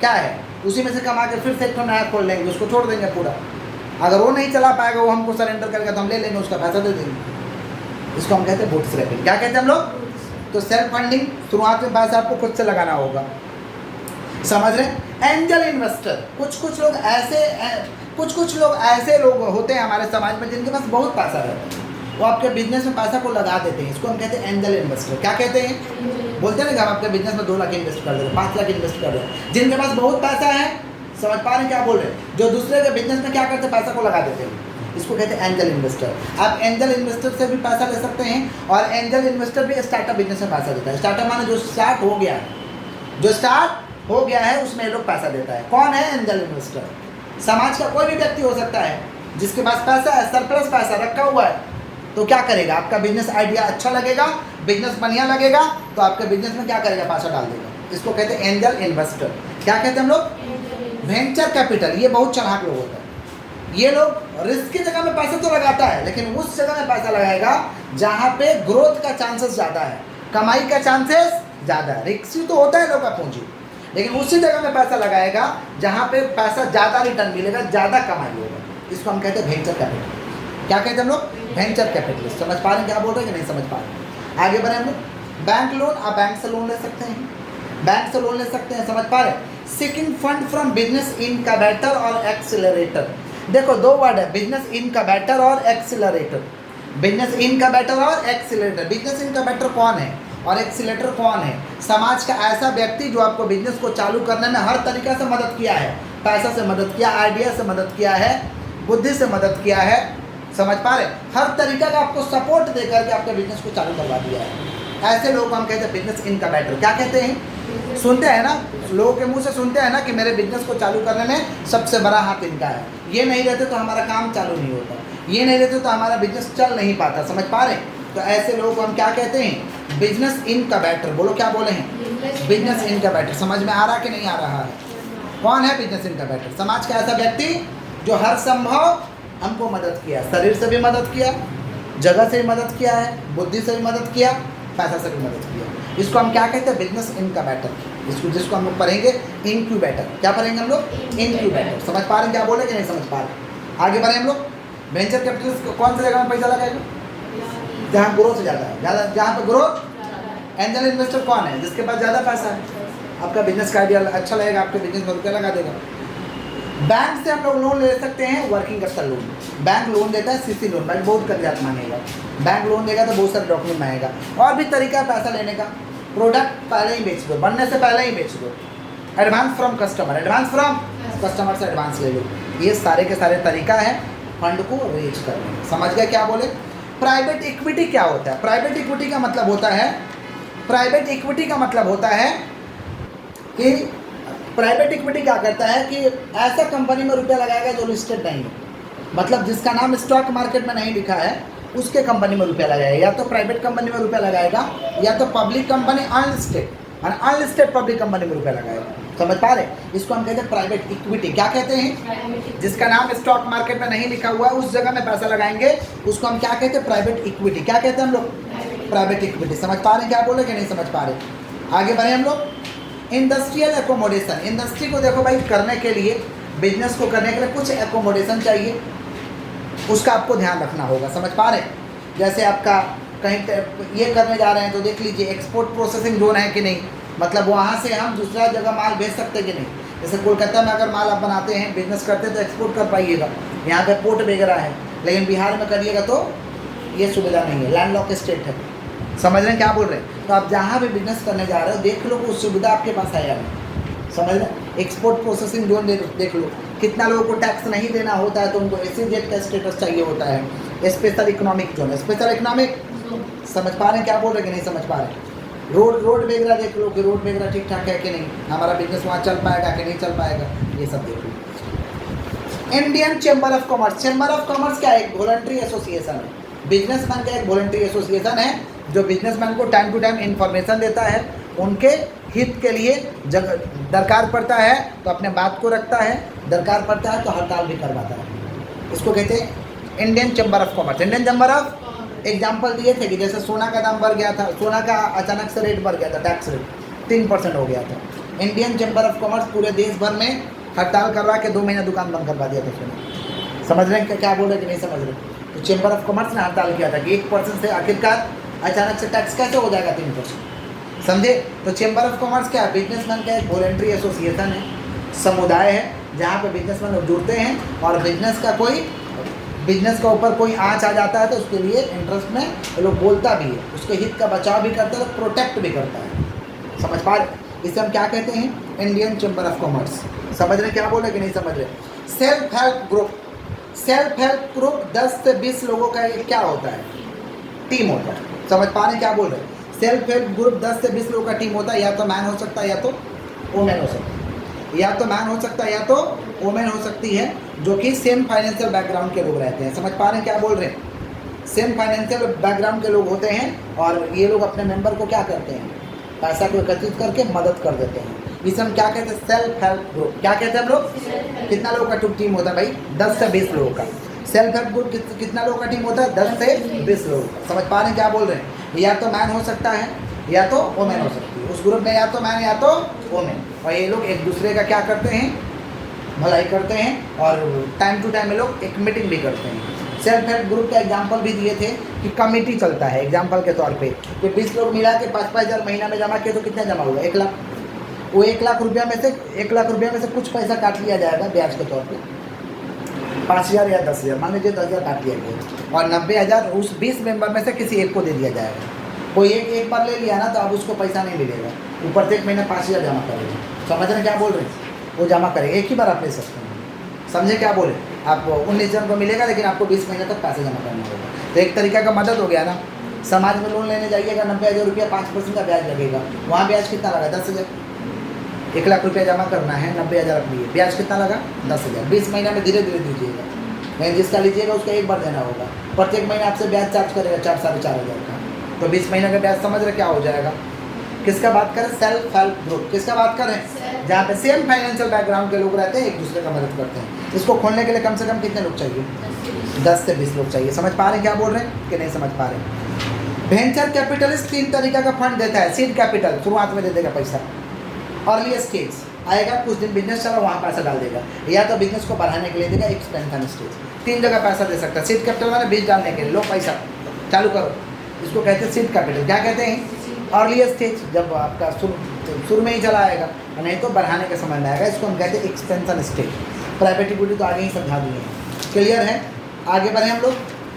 क्या है, उसी में से कमा के फिर से एक नया खोल लेंगे, उसको छोड़ देंगे पूरा। अगर वो नहीं चला पाएगा, वो हमको सरेंडर करेगा तो हम ले लेंगे, उसका पैसा दे देंगे। इसको हम कहते हैं बूट स्ट्रैपिंग। क्या कहते हैं हम लोग। तो सेल्फ फंडिंग, शुरुआत में पैसा आपको खुद से लगाना होगा। समझ रहे। एंजल इन्वेस्टर, कुछ लोग ऐसे लोग होते हैं हमारे समाज में जिनके पास बहुत पैसा रहता है, वो आपके बिजनेस में पैसा को लगा देते हैं। इसको हम कहते हैं एंजल इन्वेस्टर। क्या कहते हैं, बोलते हैं ना कि हम आपके बिजनेस में 2 लाख इन्वेस्ट कर रहे हैं, 5 लाख इन्वेस्ट कर रहे हैं। जिनके पास बहुत पैसा है, समझ पा रहे हैं क्या बोल रहे हैं, जो दूसरे के बिजनेस में क्या करते हैं, पैसा को लगा देते हैं। इसको कहते हैं एंजल इन्वेस्टर। आप एंजल इन्वेस्टर से भी पैसा ले सकते हैं। और एंजल इन्वेस्टर भी स्टार्टअप बिजनेस में पैसा देता है। स्टार्टअप माने जो स्टार्ट हो गया है, जो स्टार्ट हो गया है उसमें लोग पैसा देता है। कौन है एंजल इन्वेस्टर। समाज का कोई भी व्यक्ति हो सकता है जिसके पास पैसा है, सरप्लस पैसा रखा हुआ है, तो क्या करेगा, आपका बिजनेस आइडिया अच्छा लगेगा, बिजनेस बढ़िया लगेगा तो आपके बिजनेस में क्या करेगा, पैसा डाल देगा। इसको कहते हैं एंजल इन्वेस्टर। क्या कहते हैं हम लोग, वेंचर कैपिटल। ये बहुत चालाक लोग होता है। ये लोग रिस्क की जगह में पैसा तो लगाता है, लेकिन उस जगह में पैसा लगाएगा जहाँ पे ग्रोथ का चांसेस ज़्यादा है, कमाई का चांसेस ज़्यादा है। रिस्क तो होता है लोग का पूंजी, लेकिन उसी जगह में पैसा लगाएगा जहाँ पे पैसा ज़्यादा रिटर्न मिलेगा, ज़्यादा कमाई होगा। इसको हम कहते हैं वेंचर कैपिटल। क्या कहते हैं हम लोग, वेंचर कैपिटलिस्ट। समझ पा रहे हैं क्या बोल रहे हैं कि नहीं समझ पा रहे हैं। आगे बढ़े हम लोग। बैंक लोन, आप बैंक से लोन ले सकते हैं, बैंक से लोन ले सकते हैं। समझ पा रहे हैं। Seeking fund from business incubator और एक्सीलरेटर। देखो 2 वर्ड है, बिजनेस इनक्यूबेटर और एक्सीलरेटर। बिजनेस इनक्यूबेटर और एक्सीलरेटर। बिजनेस इनक्यूबेटर कौन है और एक्सीलरेटर कौन है। समाज का ऐसा व्यक्ति जो आपको बिजनेस को चालू करने में हर तरीक़े से मदद किया है। पैसा से मदद किया, आइडिया से मदद किया है, बुद्धि से मदद किया है। समझ पा रहे, हर तरीका का आपको सपोर्ट देकर के आपके बिजनेस को चालू करवा दिया है। ऐसे लोग हम कहते हैं बिजनेस इनक्यूबेटर। क्या कहते हैं, सुनते हैं ना, लोगों के मुंह से सुनते हैं ना कि मेरे बिजनेस को चालू करने में सबसे बड़ा हाथ इनका है, ये नहीं रहते तो हमारा काम चालू नहीं होता, ये नहीं रहते तो हमारा बिजनेस चल नहीं पाता। समझ पा रहे हैं? तो ऐसे लोगों को हम क्या कहते हैं? Business incubator. बोलो क्या बोले हैं? Business incubator. समझ में आ रहा कि नहीं आ रहा है? कौन है बिजनेस इनक्यूबेटर? समाज का ऐसा व्यक्ति जो हर संभव हमको मदद किया, शरीर से भी मदद किया, जगह से भी मदद किया है, बुद्धि से भी मदद किया, पैसा से भी मदद किया। इसको हम क्या कहते हैं? Business incubator. जिसको हम लोग पढ़ेंगे इनक्यूबेटर। क्या पढ़ेंगे हम लोग? इनक्यूबेटर। समझ पा रहे हैं क्या बोले कि नहीं समझ पा रहे? आगे बढ़े हम लोग। वेंचर कैपिटलिस्ट कौन सी जगह में पैसा लगाएगा? जहाँ ग्रोथ ज़्यादा है, जहाँ पर ग्रोथ। एंजल इन्वेस्टर कौन है? जिसके पास ज़्यादा पैसा है, आपका बिजनेस का आइडिया अच्छा लगेगा, आपके बिजनेस में रुपया लगा देगा। बैंक से हम लोग लोन ले सकते हैं, working capital loan. Bank loan देता है, सीसी लोन। बैंक बहुत कागजात मांगेगा, बैंक लोन देगा तो बहुत सारे डॉक्यूमेंट मांगेगा। और भी तरीका है पैसा लेने का। प्रोडक्ट पहले ही बेच दो, बनने से पहले ही बेच दो। Advance from customer, advance from customer से एडवांस ले लो। ये सारे के सारे तरीका है फंड को रेज करने का। समझ गए क्या बोले? प्राइवेट इक्विटी क्या होता है? प्राइवेट इक्विटी का मतलब होता है, प्राइवेट इक्विटी का मतलब होता है कि प्राइवेट इक्विटी क्या करता है कि ऐसा कंपनी में रुपया लगाएगा जो लिस्टेड नहीं है, मतलब जिसका नाम स्टॉक मार्केट में नहीं लिखा है, उसके कंपनी में रुपया लगाएगा। या तो प्राइवेट कंपनी में रुपया लगाएगा, या तो public company unlisted public company में रुपया लगाएगा। समझ पा रहे? इसको हम कहते हैं प्राइवेट इक्विटी। क्या कहते हैं? जिसका नाम स्टॉक मार्केट में नहीं लिखा हुआ है, उस जगह में पैसा लगाएंगे, उसको हम क्या कहते हैं? Private equity. क्या कहते हैं हम लोग? Private equity. समझ पा रहे हैं क्या बोले कि नहीं समझ पा रहे? आगे बढ़े हम लोग। Industrial accommodation. इंडस्ट्री को देखो भाई, करने के लिए, बिजनेस को करने के लिए कुछ एकोमोडेशन चाहिए, उसका आपको ध्यान रखना होगा। समझ पा रहे हैं? जैसे आपका कहीं ये करने जा रहे हैं तो देख लीजिए एक्सपोर्ट प्रोसेसिंग जोन है कि नहीं, मतलब वहाँ से हम दूसरा जगह माल भेज सकते हैं कि नहीं। जैसे कोलकाता में अगर माल आप बनाते हैं, बिजनेस करते हैं तो एक्सपोर्ट कर पाइएगा, यहाँ पे पोर्ट वगैरह है। लेकिन बिहार में करिएगा तो ये सुविधा नहीं है, लैंडलॉक स्टेट है। समझ रहे हैं क्या बोल रहे हैं? तो आप जहाँ भी बिजनेस करने जा रहे हो देख लो वो सुविधा आपके पास है या नहीं। समझ रहे? एक्सपोर्ट प्रोसेसिंग जोन देख लो। कितना लोगों को टैक्स नहीं देना होता है तो उनको SEZ का स्टेटस चाहिए होता है। Special economic zone, special economic. समझ पा रहे हैं क्या बोल रहे हैं कि नहीं समझ पा रहे हैं? रोड वगैरह देख लो कि रोड वगैरह ठीक ठाक है कि नहीं, हमारा बिजनेस वहाँ चल पाएगा कि नहीं चल पाएगा, ये सब देख लो। Indian chamber of commerce. Chamber of commerce क्या है? एक वॉलंटरी एसोसिएशन है, बिजनेसमैन का एक वॉलंटरी एसोसिएशन है जो बिजनेसमैन को टाइम टू टाइम इन्फॉर्मेशन देता है, उनके हित के लिए जब दरकार पड़ता है तो अपने बात को रखता है, दरकार पड़ता है तो हड़ताल भी करवाता है। इसको कहते हैं Indian chamber of commerce. Indian chamber of example दिए थे कि जैसे सोना का दाम बढ़ गया था, सोना का अचानक से रेट बढ़ गया था, टैक्स रेट 3% हो गया था। इंडियन चैम्बर ऑफ कॉमर्स पूरे देश भर में हड़ताल करवा के 2 महीना दुकान बंद करवा दिया था सोना। समझ रहे हैं क्या बोल रहे कि नहीं समझ रहे? तो चैम्बर ऑफ कॉमर्स ने हड़ताल किया था कि 1% से आखिरकार अचानक से टैक्स कैसे हो जाएगा 3%। समझे? तो चैम्बर ऑफ कॉमर्स क्या है? बिजनेसमैन का एक वॉलंटरी एसोसिएशन है, समुदाय है, जहाँ पे बिजनेसमैन लोग जुड़ते हैं और बिजनेस का ऊपर कोई आँच आ जाता है तो उसके लिए इंटरेस्ट में ये लोग बोलता भी है, उसके हित का बचाव भी करता है, प्रोटेक्ट भी करता है। समझ पा रहे? इसे हम क्या कहते हैं? Indian chamber of commerce. समझ रहे क्या बोल रहे कि नहीं समझ रहे? Self help group. Self help group 10 से 20 लोगों का एक क्या होता है? टीम होता है। समझ पा रहे क्या बोल रहे हैं? सेल्फ हेल्प ग्रुप 10 से 20 लोगों का टीम होता है, या तो मैन हो सकता है या तो वोमेन हो सकता है, या तो मैन हो सकता है या तो वोमेन हो सकती है, जो कि सेम फाइनेंशियल बैकग्राउंड के लोग रहते हैं। समझ पा रहे हैं क्या बोल रहे हैं? सेम फाइनेंशियल बैकग्राउंड के लोग होते हैं और ये लोग अपने मेंबर को क्या करते हैं? पैसा को एकत्रित करके मदद कर देते हैं। इसे हम क्या कहते हैं? Self help group. क्या कहते हैं हम लोग? कितना लोगों का टीम होता है भाई? 10 से 20 लोगों का। सेल्फ हेल्प ग्रुप कितना लोगों का टीम होता है? 10 से 20 लोगों का। समझ पा रहे हैं क्या बोल रहे हैं? या तो मैन हो सकता है या तो वोमेन हो सकती है। उस ग्रुप में या तो मैन या तो वोमेन, और ये लोग एक दूसरे का क्या करते हैं? भलाई करते हैं और टाइम टू टाइम ये लोग एक मीटिंग भी करते हैं। सेल्फ हेल्प ग्रुप का एग्जांपल भी दिए थे कि कमेटी चलता है एग्जांपल के तौर पे कि 20 लोग मिला के 5-5 हज़ार महीना में जमा किए तो कितना जमा होगा? 1 लाख। वो 1 लाख रुपया में से कुछ पैसा काट लिया जाएगा ब्याज के तौर पे, 5,000 या 10,000, मान लीजिए 10,000 काट लिया गया, और 90,000 उस 20 मेंबर में से किसी एक को दे दिया जाएगा। कोई एक बार ले लिया ना तो अब उसको पैसा नहीं मिलेगा, ऊपर से 1 महीने 5,000 जमा करेगा। समझ रहे क्या बोल रहे हैं? वो जमा करेगा, एक ही बार आप ले सकते हैं। समझे क्या बोले? आपको 19 जन को मिलेगा लेकिन आपको 20 महीने तक पैसे जमा करना होगा। तो एक तरीका का मदद हो गया ना। समाज में लोन लेने जाइएगा 90,000 रुपया 5% का ब्याज लगेगा। वहाँ ब्याज कितना लगा? 10,000। 1 लाख रुपया जमा करना है, 90,000 अपनी ब्याज कितना लगा? 10,000। 20 महीना में धीरे धीरे दीजिएगा, नहीं जिसका लीजिएगा उसका एक बार देना होगा। प्रत्येक महीने आपसे ब्याज चार्ज करेगा 4-4,500 का, तो 20 महीने का ब्याज समझ रहे क्या हो जाएगा। किसका बात करें? Self help group. किसका बात करें? जहाँ पे सेम फाइनेंशियल बैकग्राउंड के लोग रहते हैं, एक दूसरे का मदद करते हैं। इसको खोलने के लिए कम से कम कितने लोग चाहिए? 10 से 20 लोग चाहिए। समझ पा रहे हैं क्या बोल रहे हैं कि नहीं समझ पा रहे हैं? वेंचर कैपिटलिस्ट 3 तरीका का फंड देता है। सीड कैपिटल, शुरुआत में दे देगा पैसा। अर्ली स्टेज आएगा, कुछ दिन बिजनेस चला, वहाँ पैसा डाल देगा, या तो बिजनेस को बढ़ाने के लिए देगा। एक्सपेंशन स्टेज, 3 जगह पैसा दे सकता है। सीड कैपिटल मैंने बीज डालने के लिए, लो पैसा चालू करो, इसको कहते हैं सीड कैपिटल। क्या कहते हैं? अर्ली स्टेज, जब आपका शुरू में ही चला आएगा, नहीं तो बढ़ाने के समय में आएगा, इसको हम कहते हैं एक्सपेंशन स्टेज। प्राइवेट इक्विटी तो आगे ही समझा दिए हैं। क्लियर है? आगे बढ़े हम लोग,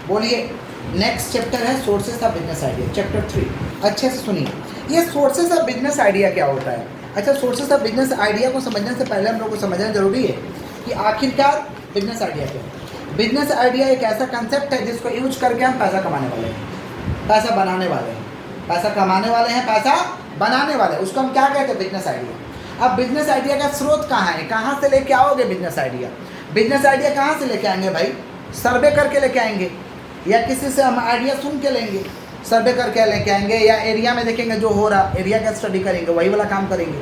बोलिए। नेक्स्ट चैप्टर है sources of business idea, chapter 3। अच्छे से सुनिए, ये सोर्सेस ऑफ बिजनेस आइडिया क्या होता है। अच्छा, सोर्सेस ऑफ बिजनेस आइडिया को समझने से पहले हम लोग को समझना जरूरी है कि आखिरकार बिजनेस आइडिया क्या है। बिजनेस आइडिया एक ऐसा कंसेप्ट है जिसको यूज करके हम पैसा कमाने वाले हैं, पैसा बनाने वाले हैं, पैसा कमाने वाले हैं, पैसा बनाने वाले हैं। उसको हम क्या कहते हैं? Business idea. अब बिजनेस आइडिया का स्रोत कहाँ है? कहाँ से लेके आओगे बिजनेस आइडिया? बिजनेस आइडिया कहाँ से लेके आएंगे भाई? सर्वे करके लेके आएंगे, या किसी से हम आइडिया सुन के लेंगे। सर्वे करके लेके आएंगे, या एरिया में देखेंगे जो हो रहा, एरिया का स्टडी करेंगे, वही वाला काम करेंगे।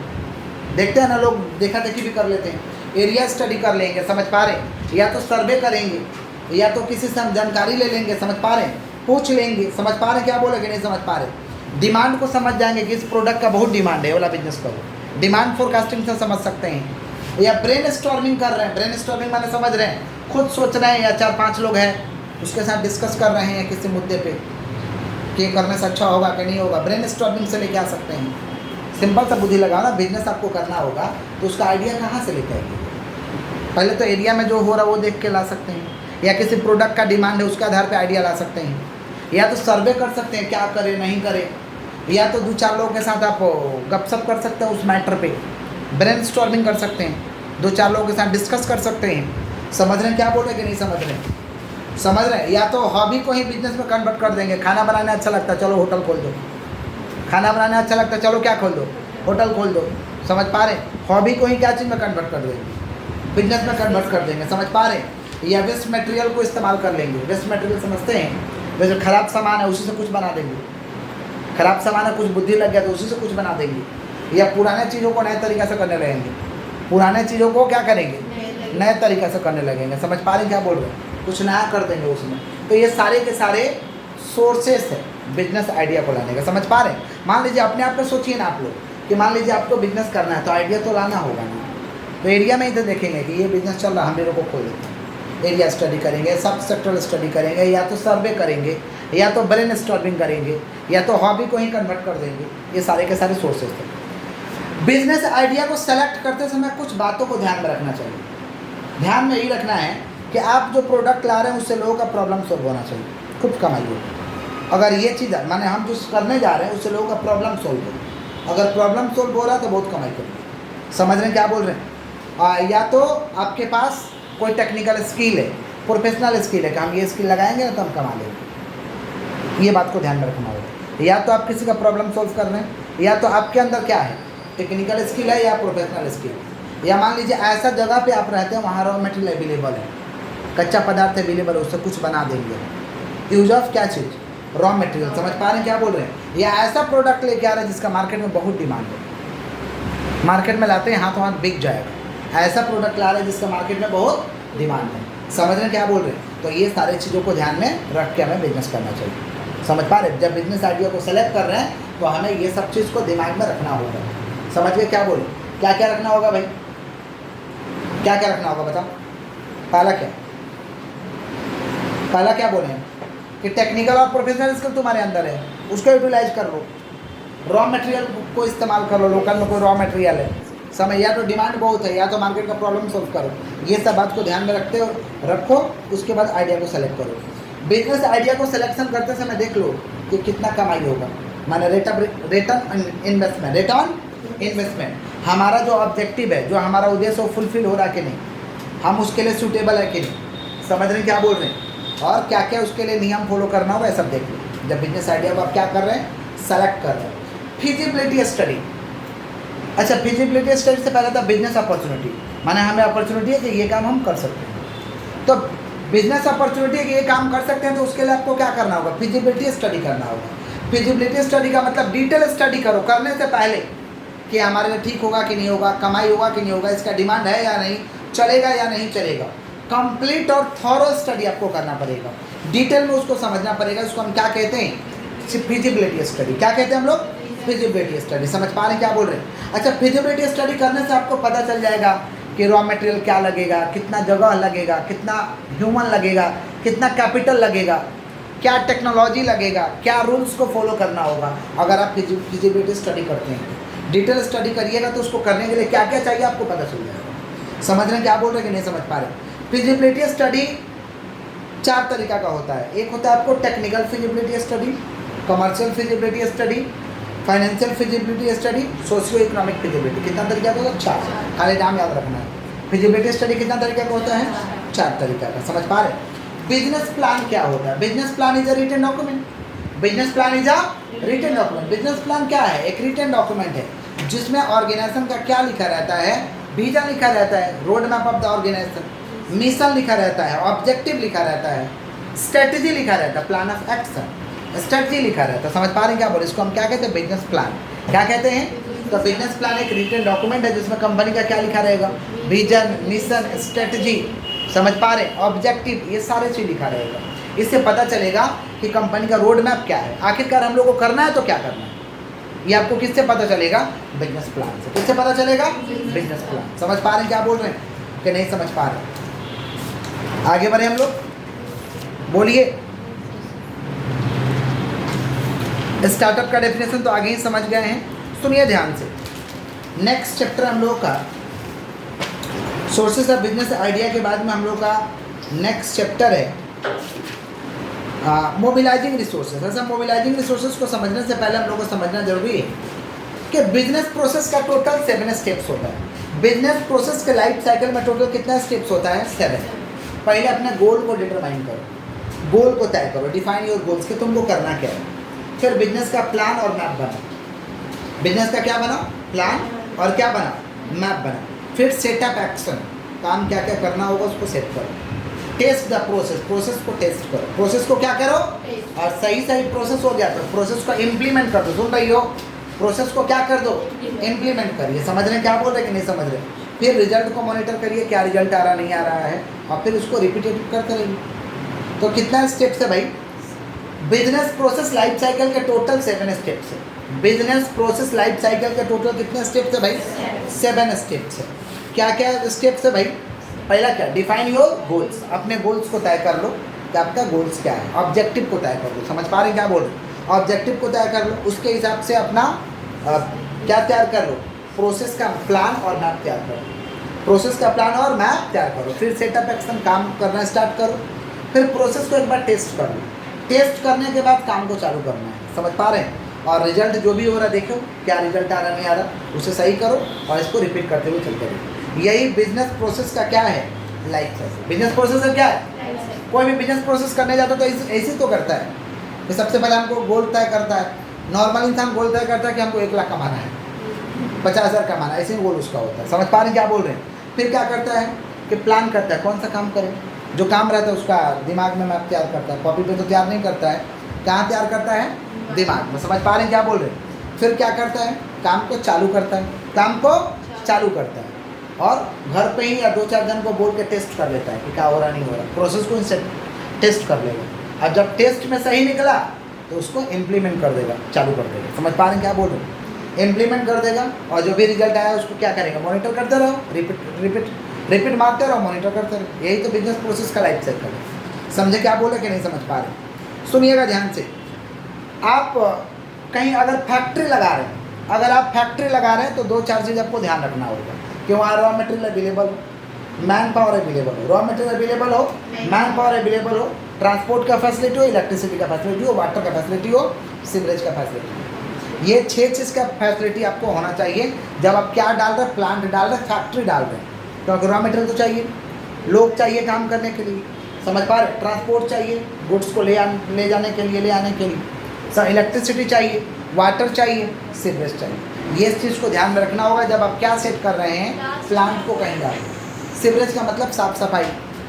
देखते हैं ना लोग, देखा देखी भी कर लेते हैं। एरिया स्टडी कर लेंगे, समझ पा रहे हैं? या तो सर्वे करेंगे, या तो किसी से हम जानकारी ले लेंगे, समझ पा रहे हैं? पूछ लेंगे, समझ पा रहे हैं क्या बोलेंगे? नहीं समझ पा रहे? डिमांड को समझ जाएंगे कि इस प्रोडक्ट का बहुत डिमांड है, वाला बिजनेस करो। डिमांड फोरकास्टिंग से समझ सकते हैं। या ब्रेन स्टॉर्मिंग कर रहे हैं, ब्रेन स्टॉर्मिंग माने समझ रहे हैं, खुद सोच रहे हैं, या 4-5 लोग हैं उसके साथ डिस्कस कर रहे हैं किसी मुद्दे पे कि करने से अच्छा होगा कि नहीं होगा। ब्रेन स्टॉर्मिंग से लेके आ सकते हैं। सिंपल सा बुद्धि लगाओ ना, बिजनेस आपको करना होगा तो उसका आइडिया कहाँ से लेके आएंगे? पहले तो एरिया में जो हो रहा है वो देख के ला सकते हैं, या किसी प्रोडक्ट का डिमांड है उसके आधार पर आइडिया ला सकते हैं, या तो सर्वे कर सकते हैं क्या करें नहीं करें, या तो 2-4 लोगों के साथ आप गपशप कर सकते हैं उस मैटर पे, ब्रेन स्टॉर्मिंग कर सकते हैं, 2-4 लोगों के साथ डिस्कस कर सकते हैं। समझ रहे हैं क्या बोल रहे हैं कि नहीं समझ रहे हैं? समझ रहे हैं? या तो हॉबी को ही बिजनेस में कन्वर्ट कर देंगे। खाना बनाना अच्छा लगता है, चलो होटल खोल दो। खाना बनाना अच्छा लगता है, चलो क्या खोल दो? होटल खोल दो। समझ पा रहे हैं? हॉबी को ही क्या चीज़ में कन्वर्ट कर देंगे? बिजनेस में कन्वर्ट कर देंगे। समझ पा रहे हैं? या वेस्ट मटेरियल को इस्तेमाल कर लेंगे। वेस्ट मटेरियल समझते हैं? वैसे खराब सामान है उसी से कुछ बना देंगे। खराब सामान है, कुछ बुद्धि लग गया तो उसी से कुछ बना देंगे। या पुराने चीज़ों को नए तरीक़े से करने लगेंगे। पुराने चीज़ों को क्या करेंगे? नए तरीक़े से करने लगेंगे। समझ पा रहे हैं क्या बोल रहे हैं? कुछ नया कर देंगे उसमें। तो ये सारे के सारे सोर्सेस है बिजनेस आइडिया को लाने का। समझ पा रहे हैं? मान लीजिए अपने आप पे सोचिए ना आप लोग कि मान लीजिए आपको बिजनेस करना है तो आइडिया तो लाना होगा ना। तो एरिया में इधर देखेंगे कि ये बिजनेस चल रहा है, हम मेरे को खोल देते हैं। एरिया स्टडी करेंगे, सब सेक्टर स्टडी करेंगे, या तो सर्वे करेंगे, या तो ब्रेन स्टॉर्मिंग करेंगे, या तो हॉबी को ही कन्वर्ट कर देंगे। ये सारे के सारे सोर्सेज थे। बिजनेस आइडिया को सेलेक्ट करते समय कुछ बातों को ध्यान में रखना चाहिए। ध्यान में यही रखना है कि आप जो प्रोडक्ट ला रहे हैं उससे लोगों का प्रॉब्लम सॉल्व होना चाहिए, खूब कमाई हो। अगर ये चीज़ माने हम जो करने जा रहे हैं उससे लोगों का प्रॉब्लम सॉल्व हो, अगर प्रॉब्लम सॉल्व हो रहा है तो बहुत कमाई करेंगे। समझ रहे हैं क्या बोल रहे हैं? या तो आपके पास कोई टेक्निकल स्किल है, प्रोफेशनल स्किल है कि हम ये स्किल लगाएंगे तो हम कमा लेंगे। ये बात को ध्यान में रखना होगा। या तो आप किसी का प्रॉब्लम सॉल्व कर रहे हैं, या तो आपके अंदर क्या है, टेक्निकल स्किल है या प्रोफेशनल स्किल। या मान लीजिए ऐसा जगह पे आप रहते हैं वहाँ रॉ मटेरियल अवेलेबल है, कच्चा पदार्थ अवेलेबल है, उससे कुछ बना देंगे। यूज ऑफ क्या चीज़? Raw material. समझ पा रहे हैं क्या बोल रहे हैं? या ऐसा प्रोडक्ट लेके आ रहे हैं जिसका मार्केट में बहुत डिमांड है, मार्केट में लाते हैं हाथों हाथ बिक जाएगा। ऐसा प्रोडक्ट ला रहे हैं जिसका मार्केट में बहुत डिमांड है। समझ रहे हैं क्या बोल रहे हैं? तो ये सारी चीज़ों को ध्यान में रख के हमें बिजनेस करना चाहिए। समझ पा रहे हैं? जब बिजनेस आइडिया को सेलेक्ट कर रहे हैं तो हमें ये सब चीज़ को दिमाग में रखना होगा। समझ गए क्या बोले? क्या क्या रखना होगा भाई? क्या क्या रखना होगा बताओ? पहला क्या बोले कि टेक्निकल और प्रोफेशनल स्किल तुम्हारे अंदर है, उसको यूटिलाइज कर लो। रॉ मटेरियल को इस्तेमाल कर लो, लोकल में कोई रॉ मटेरियल है, समय या तो डिमांड बहुत है या तो मार्केट का प्रॉब्लम सॉल्व करो। ये सब बात को ध्यान में रखो। उसके बाद आइडिया को सेलेक्ट करो। बिजनेस आइडिया को सिलेक्शन करते समय देख लो कि कितना कमाई होगा, माने रिटर्न इन्वेस्टमेंट। हमारा जो ऑब्जेक्टिव है, जो हमारा उद्देश्य वो फुलफिल हो रहा है कि नहीं, हम उसके लिए सूटेबल है कि नहीं। समझ रहे हैं क्या बोल रहे हैं? और क्या क्या उसके लिए नियम फॉलो करना होगा, ये सब देख लो। जब बिजनेस आइडिया को आप क्या कर रहे हैं, सेलेक्ट कर रहे हैं। फिजिबिलिटी स्टडी, अच्छा फिजिबिलिटी स्टडी से पहले था बिजनेस अपॉर्चुनिटी, माने हमें अपॉर्चुनिटी है कि ये काम हम कर सकते हैं। तो बिजनेस अपॉर्चुनिटी है कि ये काम कर सकते हैं, तो उसके लिए आपको क्या करना होगा, फिजिबिलिटी स्टडी करना होगा। फिजिबिलिटी स्टडी का मतलब डिटेल स्टडी करो करने से पहले कि हमारे लिए ठीक होगा कि नहीं होगा, कमाई होगा कि नहीं होगा, इसका डिमांड है या नहीं, चलेगा या नहीं चलेगा। कंप्लीट और थॉरो स्टडी आपको करना पड़ेगा, डिटेल में उसको समझना पड़ेगा। उसको हम क्या कहते हैं, फिजिबिलिटी स्टडी। क्या कहते हैं हम लोग, फिजिबिलिटी स्टडी। समझ पा रहे हैं क्या बोल रहे हैं। अच्छा फिजिबिलिटी स्टडी करने से आपको पता चल जाएगा कि रॉ मटेरियल क्या लगेगा, कितना जगह लगेगा, कितना ह्यूमन लगेगा, कितना कैपिटल लगेगा, क्या टेक्नोलॉजी लगेगा, क्या रूल्स को फॉलो करना होगा। अगर आप फिजिबिलिटी स्टडी करते हैं, डिटेल स्टडी करिएगा तो उसको करने के लिए क्या क्या चाहिए आपको पता चल जाएगा। समझ रहे हैं क्या बोल रहे हैं कि नहीं समझ पा रहे। फिजिबिलिटी स्टडी 4 तरीका का होता है। एक होता है आपको technical feasibility study, commercial feasibility study, financial feasibility study, socio economic feasibility. कितना तरीका का होता है, 4। खाली नाम याद रखना है। फिजिबिलिटी स्टडी कितना तरीका का होता है, 4 तरीका का। समझ पा रहे। बिजनेस प्लान क्या होता है, business plan is a written document. Business plan is a written document. Business plan क्या है, एक रिटन डॉक्यूमेंट है जिसमें ऑर्गेनाइजेशन का क्या लिखा रहता है, विजन लिखा रहता है, road map of the organisation, mission लिखा रहता है, ऑब्जेक्टिव लिखा रहता है, स्ट्रेटजी लिखा रहता है, प्लान ऑफ एक्शन, स्ट्रेटजी लिखा रहता है। समझ पा रहे हैं क्या बोले, इसको हम क्या कहते हैं, बिजनेस प्लान। क्या कहते हैं, तो बिजनेस प्लान एक रिटन डॉक्यूमेंट है जिसमें कंपनी का क्या लिखा रहेगा, विजन, मिशन, स्ट्रेटजी, समझ पा रहे हैं, ऑब्जेक्टिव, ये सारे चीज़ लिखा रहेगा। इससे पता चलेगा कि कंपनी का रोड मैप क्या है, आखिरकार हम लोग को करना है तो क्या करना है। ये आपको किससे पता चलेगा, बिजनेस प्लान से। किससे पता चलेगा, बिजनेस प्लान। समझ पा रहे हैं क्या बोल रहे हैं कि नहीं समझ पा रहे। आगे बढ़े हम लोग, बोलिए। स्टार्टअप का डेफिनेशन तो आगे ही समझ गए हैं, सुनिए ध्यान से। नेक्स्ट चैप्टर हम लोग का सोर्सेस ऑफ बिजनेस आइडिया के बाद में हम लोग का नेक्स्ट चैप्टर है मोबिलाइजिंग रिसोर्सेज। ऐसा मोबिलाइजिंग रिसोर्सेज को समझने से पहले हम लोग को समझना जरूरी है कि बिजनेस प्रोसेस का टोटल 7 स्टेप्स होता है। बिजनेस प्रोसेस के लाइफ साइकिल में टोटल कितना स्टेप्स होता है, 7। पहले अपने गोल को डिटरमाइन करो, गोल को तय करो, डिफाइन योर गोल्स कि तुमको करना क्या है। फिर बिजनेस का प्लान और मैप बना, बिजनेस का क्या बना, प्लान और क्या बना, मैप बना। फिर सेटअप एक्शन, काम क्या क्या करना होगा उसको सेट करो। टेस्ट द प्रोसेस, प्रोसेस को टेस्ट करो, प्रोसेस को क्या करो, और सही प्रोसेस हो गया तो प्रोसेस को इम्प्लीमेंट कर दो। सुन रही हो, प्रोसेस को क्या कर दो, इम्प्लीमेंट करिए। समझ रहे हैं क्या बोल रहे हैं कि नहीं समझ रहे। फिर रिजल्ट को मॉनिटर करिए, क्या रिजल्ट आ रहा नहीं आ रहा है, और फिर उसको रिपीटेटिव करते रहिए। तो कितना स्टेप्स है भाई, बिजनेस प्रोसेस लाइफ साइकिल के टोटल 7 स्टेप्स है। बिजनेस प्रोसेस लाइफ साइकिल के टोटल कितने स्टेप्स है भाई, 7 स्टेप्स है। क्या क्या स्टेप्स है भाई, पहला क्या, डिफाइन योर गोल्स, अपने गोल्स को तय कर लो कि आपका गोल्स क्या है। ऑब्जेक्टिव को तय कर लो, समझ पा रहे हैं क्या बोल रहे। ऑब्जेक्टिव को तय कर लो, उसके हिसाब से अपना क्या तैयार कर लो, प्रोसेस का प्लान और मैप तैयार करो। प्रोसेस का प्लान और मैप तैयार करो। फिर सेटअप एक्शन, काम करना स्टार्ट करो। फिर प्रोसेस को एक बार टेस्ट कर लो, टेस्ट करने के बाद काम को चालू करना है। समझ पा रहे हैं। और रिजल्ट जो भी हो रहा है देखो क्या रिजल्ट आ रहा नहीं आ रहा, उसे सही करो और इसको रिपीट करते हुए चलते रहो। यही बिजनेस प्रोसेस का क्या है, लाइफ साइकिल। बिजनेस प्रोसेस का क्या है, कोई भी बिजनेस प्रोसेस करने जाता तो ऐसे तो करता है कि सबसे पहले हमको गोल तय करता है। नॉर्मल इंसान गोल तय करता है कि हमको 1 लाख कमाना है, 50,000 कमाना है, ऐसे ही गोल उसका होता है। समझ पा रहे हैं क्या बोल रहे हैं। फिर क्या करता है कि प्लान करता है कौन सा काम करें, जो काम रहता है उसका दिमाग में मैप तैयार करता है। कॉपी पे तो तैयार नहीं करता है, कहाँ तैयार करता है, दिमाग में। समझ पा रहे हैं क्या बोल रहे हैं। फिर क्या करता है, काम को चालू करता है, काम को चालू करता है और घर पे ही या 2-4 जन को बोल के टेस्ट कर लेता है कि क्या हो रहा नहीं हो रहा। प्रोसेस को इनसे टेस्ट कर लेगा और जब टेस्ट में सही निकला तो उसको इम्प्लीमेंट कर देगा, चालू कर देगा। समझ पा रहे हैं क्या बोल रहे हैं। इम्प्लीमेंट कर देगा और जो भी रिजल्ट आया उसको क्या करेगा, मॉनिटर करते रहो, रिपीट मारते रहो, मॉनिटर करते रहो। यही तो बिजनेस प्रोसेस का लाइफ साइकिल है। समझे क्या बोले कि नहीं समझ पा रहे। सुनिएगा ध्यान से। आप कहीं अगर फैक्ट्री लगा रहे हैं, अगर आप फैक्ट्री लगा रहे हैं तो 2-4 चीज़ आपको ध्यान रखना होगा कि वहाँ रॉ मटेरियल अवेलेबल हो, मैन पावर अवेलेबल हो, रॉ मटेरियल अवेलेबल हो, मैन पावर अवेलेबल हो, ट्रांसपोर्ट का फैसिलिटी हो, इलेक्ट्रिसिटी का फैसिलिटी हो, वाटर का फैसिलिटी हो, सीवरेज का फैसिलिटी हो। ये 6 चीज़ का फैसिलिटी आपको होना चाहिए जब आप क्या डाल रहे हैं, प्लांट डाल रहे हैं, फैक्ट्री डाल रहे हैं। क्योंकि रॉ मटेरियल तो चाहिए, लोग चाहिए काम करने के लिए, समझ पा रहे? ट्रांसपोर्ट चाहिए, गुड्स को ले जाने के लिए, ले आने के लिए, सर इलेक्ट्रिसिटी चाहिए, वाटर चाहिए, सीवरेज चाहिए। ये इस चीज़ को ध्यान में रखना होगा जब आप क्या सेट कर रहे हैं, प्लांट को कहीं डाल। सीवरेज का मतलब साफ सफाई,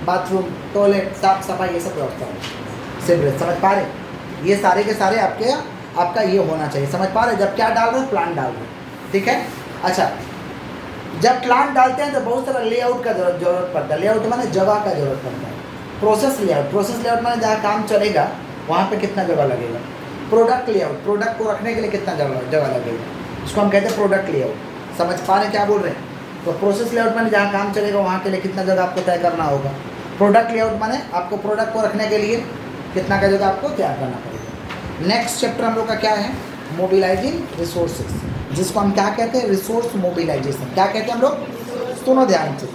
बाथरूम, टॉयलेट, साफ सफाई, ये सब व्यवस्था है सीवरेज। समझ पा रहे? ये सारे के सारे आपका ये होना चाहिए। समझ पा रहे? जब क्या डाल रहे हैं, प्लांट डाल रहे हैं, ठीक है। अच्छा, जब प्लांट डालते हैं तो बहुत सारा लेआउट का जरूरत पड़ता है। लेआउट माने जगह का जरूरत पड़ता है। प्रोसेस लेआउट माने जहाँ काम चलेगा वहाँ पे कितना जगह लगेगा। प्रोडक्ट लेआउट, प्रोडक्ट को रखने के लिए कितना जगह लगेगा, इसको हम कहते हैं प्रोडक्ट लेआउट। समझ पा रहे क्या बोल रहे हैं? तो प्रोसेस लेआउट माने जहाँ काम चलेगा वहाँ के लिए कितना जगह आपको तय करना होगा। प्रोडक्ट लेआउट माने आपको प्रोडक्ट को रखने के लिए कितना का जगह आपको तैयार करना पड़ेगा। नेक्स्ट चैप्टर हम लोग का क्या है, मोबिलाइजिंग रिसोर्सेज, जिसको हम क्या कहते हैं, रिसोर्स मोबिलाइजेशन। क्या कहते हैं हम लोग, सुनो ध्यान से।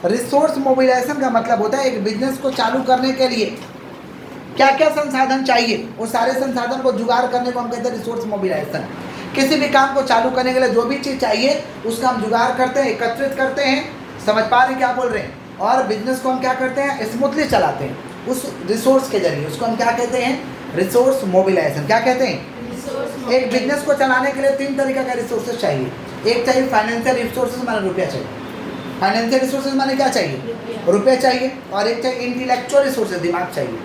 रिसोर्स मोबिलाइजेशन का मतलब होता है एक बिजनेस को चालू करने के लिए क्या क्या संसाधन चाहिए, वो सारे संसाधन को जुगाड़ करने को हम कहते हैं रिसोर्स मोबिलाइजेशन। किसी भी काम को चालू करने के लिए जो भी चीज़ चाहिए उसका हम जुगाड़ करते हैं, एकत्रित करते हैं। समझ पा रहे हैं क्या बोल रहे हैं? और बिजनेस को हम क्या करते हैं, स्मूथली चलाते हैं उस रिसोर्स के जरिए। उसको हम क्या कहते हैं, रिसोर्स मोबिलाइजेशन। क्या कहते हैं? एक बिजनेस को चलाने के लिए 3 तरीके का रिसोर्सेज चाहिए। एक चाहिए फाइनेंशियल रिसोर्सेज, माने रुपया चाहिए। फाइनेंशियल रिसोर्सेज माने क्या चाहिए, रुपया चाहिए। और एक चाहिए इंटेलेक्चुअल रिसोर्सेज, दिमाग चाहिए,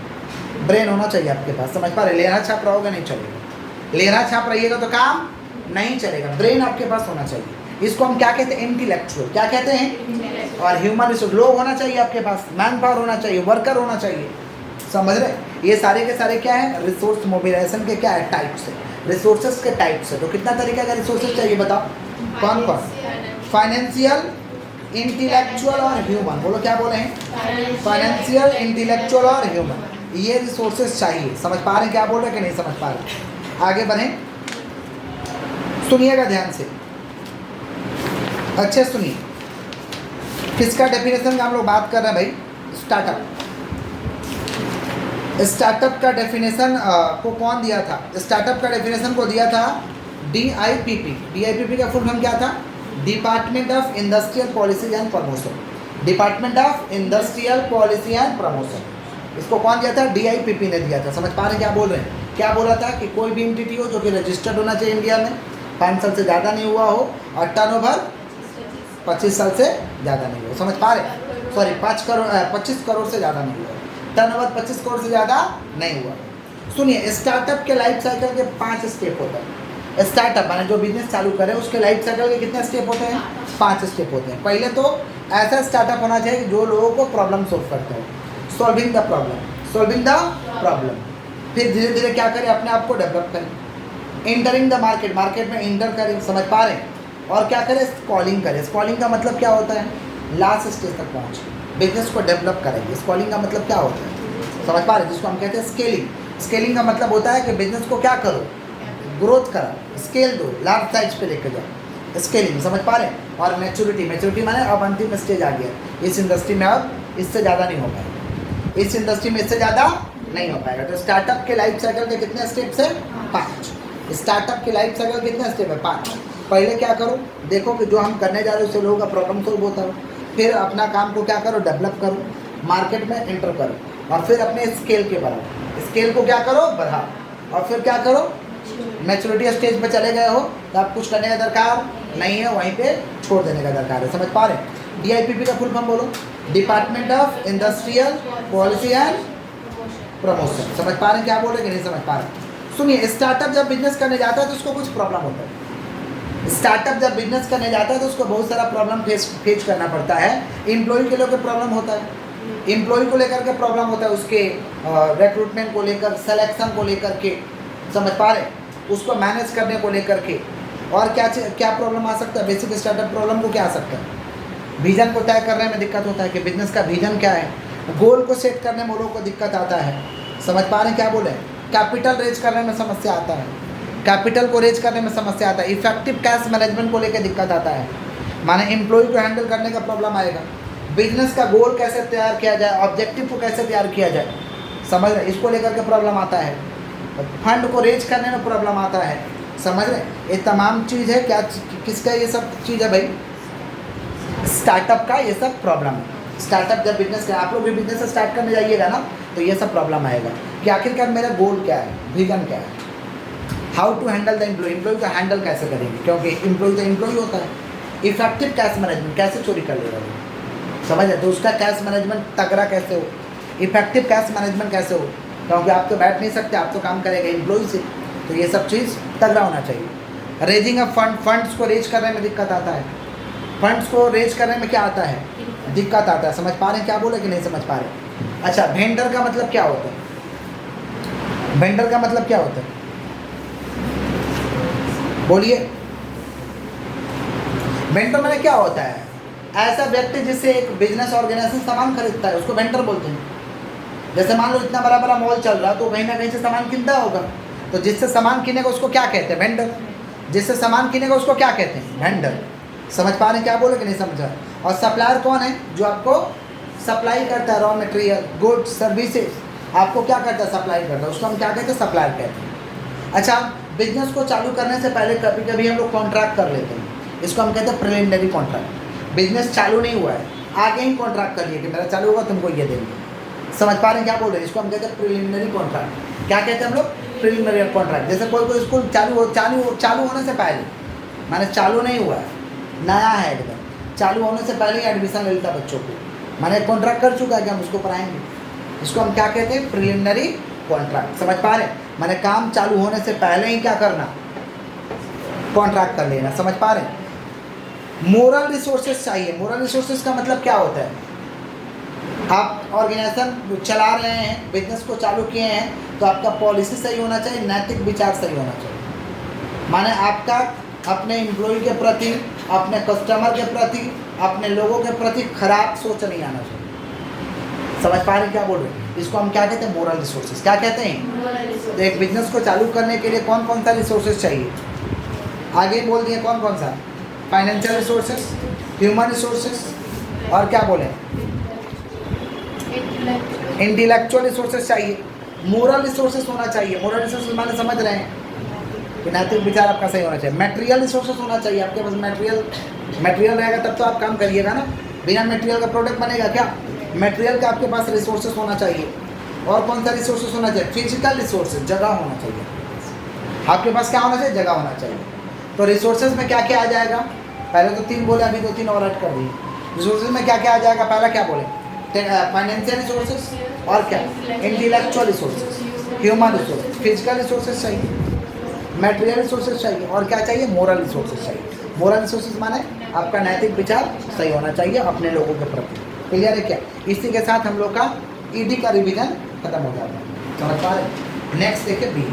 ब्रेन होना चाहिए आपके पास। समझ पा रहे? लेना छाप रहोगे नहीं चलेगा, लेना छाप रहिएगा तो काम नहीं चलेगा। ब्रेन आपके पास होना चाहिए, इसको हम क्या कहते हैं, इंटेलेक्चुअल। क्या कहते हैं? और ह्यूमन रिसोर्स, लोग होना चाहिए आपके पास, मैन पावर होना चाहिए, वर्कर होना चाहिए। समझ रहे? ये सारे के सारे क्या है, रिसोर्स मोबिलाइजेशन के क्या है, टाइप्स है, रिसोर्सेज के टाइप्स है। तो कितना तरीके का रिसोर्सेज चाहिए बताओ, कौन कौन? फाइनेंशियल, इंटेलेक्चुअल और ह्यूमन। बोलो क्या बोले हैं, फाइनेंशियल, इंटेलेक्चुअल और ह्यूमन, ये रिसोर्सेज चाहिए। समझ पा रहे हैं क्या बोल रहे हैं कि नहीं समझ पा रहे? आगे बढ़ें, सुनिएगा ध्यान से, अच्छे सुनिए। किसका डेफिनेशन का हम लोग बात कर रहे हैं भाई, स्टार्टअप। स्टार्टअप का डेफिनेशन को कौन दिया था? स्टार्टअप का डेफिनेशन को दिया था DIPP। DIPP का फुल फॉर्म क्या था, department of industrial policy and promotion. Department of industrial policy and promotion, इसको कौन दिया था, DIPP ने दिया था। समझ पा रहे हैं क्या बोल रहे हैं? क्या बोला था कि कोई भी एंटिटी हो जो कि रजिस्टर्ड होना चाहिए इंडिया में, 5 साल से ज़्यादा नहीं हुआ हो, और टर्नओवर 25 साल से ज़्यादा नहीं हुआ। समझ पा रहे? सॉरी 25 करोड़ से ज़्यादा नहीं हुआ, टर्नओवर 25 करोड़ से ज़्यादा नहीं हुआ। सुनिए, स्टार्टअप के लाइफ साइकिल के 5 स्टेप होता है। स्टार्टअप माने जो बिजनेस चालू करे उसके लाइफ साइकिल के कितने स्टेप होते हैं, 5 स्टेप होते हैं। पहले तो ऐसा स्टार्टअप होना चाहिए जो लोगों को प्रॉब्लम सोल्व करता हो, solving the problem, solving the problem. फिर धीरे धीरे क्या करें, अपने आप को डेवलप करें, एंटरिंग द मार्केट, मार्केट में एंटर करें। समझ पा रहे हैं? और क्या करें, स्कॉलिंग करें। स्कॉलिंग का मतलब क्या होता है, लास्ट स्टेज तक पहुँचे, बिजनेस को डेवलप करेंगे। स्कॉलिंग का मतलब क्या होता है, समझ पा रहे हैं? जिसको हम कहते हैं स्केलिंग। स्केलिंग का मतलब होता है कि बिजनेस को क्या करो, ग्रोथ करा, स्केल दो, लार्ज साइज पे लेकर जाओ, स्केलिंग। समझ पा रहे हैं? और मैच्योरिटी, मैच्योरिटी माने अब अंतिम स्टेज आ गया, इस इंडस्ट्री में अब इससे ज़्यादा नहीं हो पाएगा, इस इंडस्ट्री में इससे ज़्यादा नहीं हो पाएगा। तो स्टार्टअप के लाइफ साइकिल के कितने स्टेप्स है, 5। स्टार्टअप के लाइफ साइकिल कितने स्टेप है, 5। पहले क्या करो, देखो कि जो हम करने जा रहे हैं उससे लोगों का प्रॉब्लम सोल्व होता है। फिर अपना काम को क्या करो, डेवलप करो, मार्केट में एंटर करो, और फिर अपने स्केल के बढ़ाओ, स्केल को क्या करो, बढ़ाओ। और फिर क्या करो, मैच्योरिटी स्टेज पे चले गए हो तो आप कुछ करने का दरकार नहीं है, वहीं पे छोड़ देने का दरकार है। समझ पा रहे हैं? DIPP का फुल फॉर्म बोलो, department of industrial policy and promotion. समझ पा रहे हैं क्या बोल रहे हैं कि नहीं समझ पा रहे? सुनिए, स्टार्टअप जब बिजनेस करने जाता है तो उसको कुछ प्रॉब्लम होता है। स्टार्टअप जब बिजनेस करने जाता है तो उसको बहुत सारा प्रॉब्लम फेस करना पड़ता है। एम्प्लॉय के लेकर प्रॉब्लम होता है, एम्प्लॉय को लेकर के प्रॉब्लम होता है, उसके रिक्रूटमेंट को लेकर, सिलेक्शन को लेकर के। समझ पा रहे हैं? उसको मैनेज करने को लेकर के। और क्या प्रॉब्लम आ सकता है, बेसिक स्टार्टअप प्रॉब्लम को क्या आ सकता है, विजन को तय करने में दिक्कत होता है कि बिजनेस का विजन क्या है, गोल को सेट करने में लोगों को दिक्कत आता है। समझ पा रहे हैं क्या बोले? कैपिटल रेज करने में समस्या आता है, कैपिटल को रेज करने में समस्या आता है, इफेक्टिव कैश मैनेजमेंट को लेकर दिक्कत आता है, माने एम्प्लॉय को हैंडल करने का प्रॉब्लम आएगा, बिजनेस का गोल कैसे तैयार किया जाए, ऑब्जेक्टिव को कैसे तैयार किया जाए, समझ रहे, इसको लेकर के प्रॉब्लम आता है, फंड को रेज करने में प्रॉब्लम आता है। समझ रहे? ये तमाम चीज़ है, क्या किसका ये सब चीज़ है भाई, स्टार्टअप का ये सब प्रॉब्लम है। स्टार्टअप जब बिजनेस कर, आप लोग भी बिजनेस स्टार्ट करने जाइएगा ना, तो ये सब प्रॉब्लम आएगा कि आखिरकार मेरा गोल क्या है, विजन क्या है, how to handle the employee, employee का हैंडल कैसे करेंगे, क्योंकि एम्प्लॉय तो एम्प्लॉय होता है। इफेक्टिव कैश मैनेजमेंट, कैसे चोरी कर लेगा वो, समझ है, तो उसका कैश मैनेजमेंट तगड़ा कैसे हो, इफेक्टिव कैश मैनेजमेंट कैसे हो, क्योंकि आप तो बैठ नहीं सकते, आप तो काम करेंगे एम्प्लॉय से, तो ये सब चीज़ तगड़ा होना चाहिए। रेजिंग ऑफ फंड, फंड्स को रेज करने में दिक्कत आता है, फंड्स को रेज करने में क्या आता है, दिक्कत आता है। समझ पा रहे हैं क्या बोले कि नहीं समझ पा रहे? अच्छा, वेंडर का मतलब क्या होता है, वेंडर का मतलब क्या होता है, बोलिए। वेंडर मैंने क्या होता है, ऐसा व्यक्ति जिससे एक बिजनेस ऑर्गेनाइजेशन सामान खरीदता है, उसको वेंडर बोलते हैं। जैसे मान लो इतना बड़ा बड़ा मॉल चल रहा है, तो कहीं ना कहीं से सामान किनता होगा, तो जिससे सामान किनेगा उसको क्या कहते हैं, वेंडर। जिससे सामान किनेगा उसको क्या कहते हैं, वेंडर। समझ पा रहे हैं क्या बोले कि नहीं समझा? और सप्लायर कौन है, जो आपको सप्लाई करता है, रॉ मटेरियल, गुड्स, सर्विसेज, आपको क्या करता है, सप्लाई करता है, उसको हम क्या कहते हैं, सप्लायर कहते हैं। अच्छा, बिजनेस को चालू करने से पहले कभी कभी हम लोग कॉन्ट्रैक्ट कर लेते हैं, इसको हम कहते हैं प्रिलिमिनरी कॉन्ट्रैक्ट। बिजनेस चालू नहीं हुआ है, आगे ही कॉन्ट्रैक्ट कर लिए कि मेरा चालू होगा तुमको ये देंगे। समझ पा रहे हैं क्या बोल रहे हैं? इसको हम कहते हैं प्रिलिमिनरी कॉन्ट्रैक्ट। क्या कहते हैं हम लोग, प्रिलिमिनरी कॉन्ट्रैक्ट। जैसे कोई स्कूल चालू होने से पहले, माने चालू नहीं हुआ है, नया है एकदम, चालू होने से पहले ही एडमिशन ले लेता बच्चों को, माने कॉन्ट्रैक्ट कर चुका है कि हम उसको पढ़ाएंगे, इसको हम क्या कहते हैं, प्रिलिमिनरी कॉन्ट्रैक्ट। समझ पा रहे हैं? माने काम चालू होने से पहले ही क्या करना, कॉन्ट्रैक्ट कर लेना। समझ पा रहे हैं? मोरल रिसोर्सेज चाहिए। मोरल रिसोर्सेज का मतलब क्या होता है, आप ऑर्गेनाइजेशन चला रहे हैं, बिजनेस को चालू किए हैं, तो आपका पॉलिसी सही होना चाहिए, नैतिक विचार सही होना चाहिए। माने आपका अपने एम्प्लॉय के प्रति, अपने कस्टमर के प्रति, अपने लोगों के प्रति खराब सोच नहीं आना चाहिए। समझ पा रहे हैं क्या बोल रहे हैं? इसको हम क्या कहते हैं, मोरल रिसोर्सेज। क्या कहते हैं? तो एक बिजनेस को चालू करने के लिए कौन कौन सा रिसोर्सेज चाहिए, आगे बोल दिए कौन कौन सा, फाइनेंशियल रिसोर्सेज, ह्यूमन रिसोर्सेज, और क्या बोले, इंटेलेक्चुअल रिसोर्सेज चाहिए। मोरल रिसोर्सेज होना चाहिए। मोरल रिसोर्सेज माने समझ रहे हैं कि नैतिक विचार आपका सही होना चाहिए। मटेरियल रिसोर्सेज होना चाहिए, आपके पास मटेरियल रहेगा तब तो आप काम करिएगा ना, बिना मटेरियल का प्रोडक्ट बनेगा क्या? मटेरियल का आपके पास रिसोर्सेज होना चाहिए। और कौन सा रिसोर्सेज होना चाहिए, फिजिकल रिसोर्सेज, जगह होना चाहिए आपके पास। क्या होना चाहिए, जगह होना चाहिए। तो रिसोर्सेज में क्या क्या आ जाएगा, पहले तो 3 बोले, अभी 2-3 और ऐड कर दिए। रिसोर्सेज में क्या क्या आ जाएगा, पहला क्या बोले, फाइनेंशियल रिसोर्सेज, और क्या, intellectual resources, human resources, physical resources चाहिए, मटेरियल रिसोर्सेज चाहिए, और क्या चाहिए, मोरल रिसोर्सेज चाहिए। मोरल रिसोर्सेज माने आपका नैतिक विचार सही होना चाहिए अपने लोगों के प्रति। क्लियर है क्या? इसी के साथ हम लोग का ईडी का रिवीजन खत्म हो जाता है। समझ पा रहे? नेक्स्ट देखिए बी।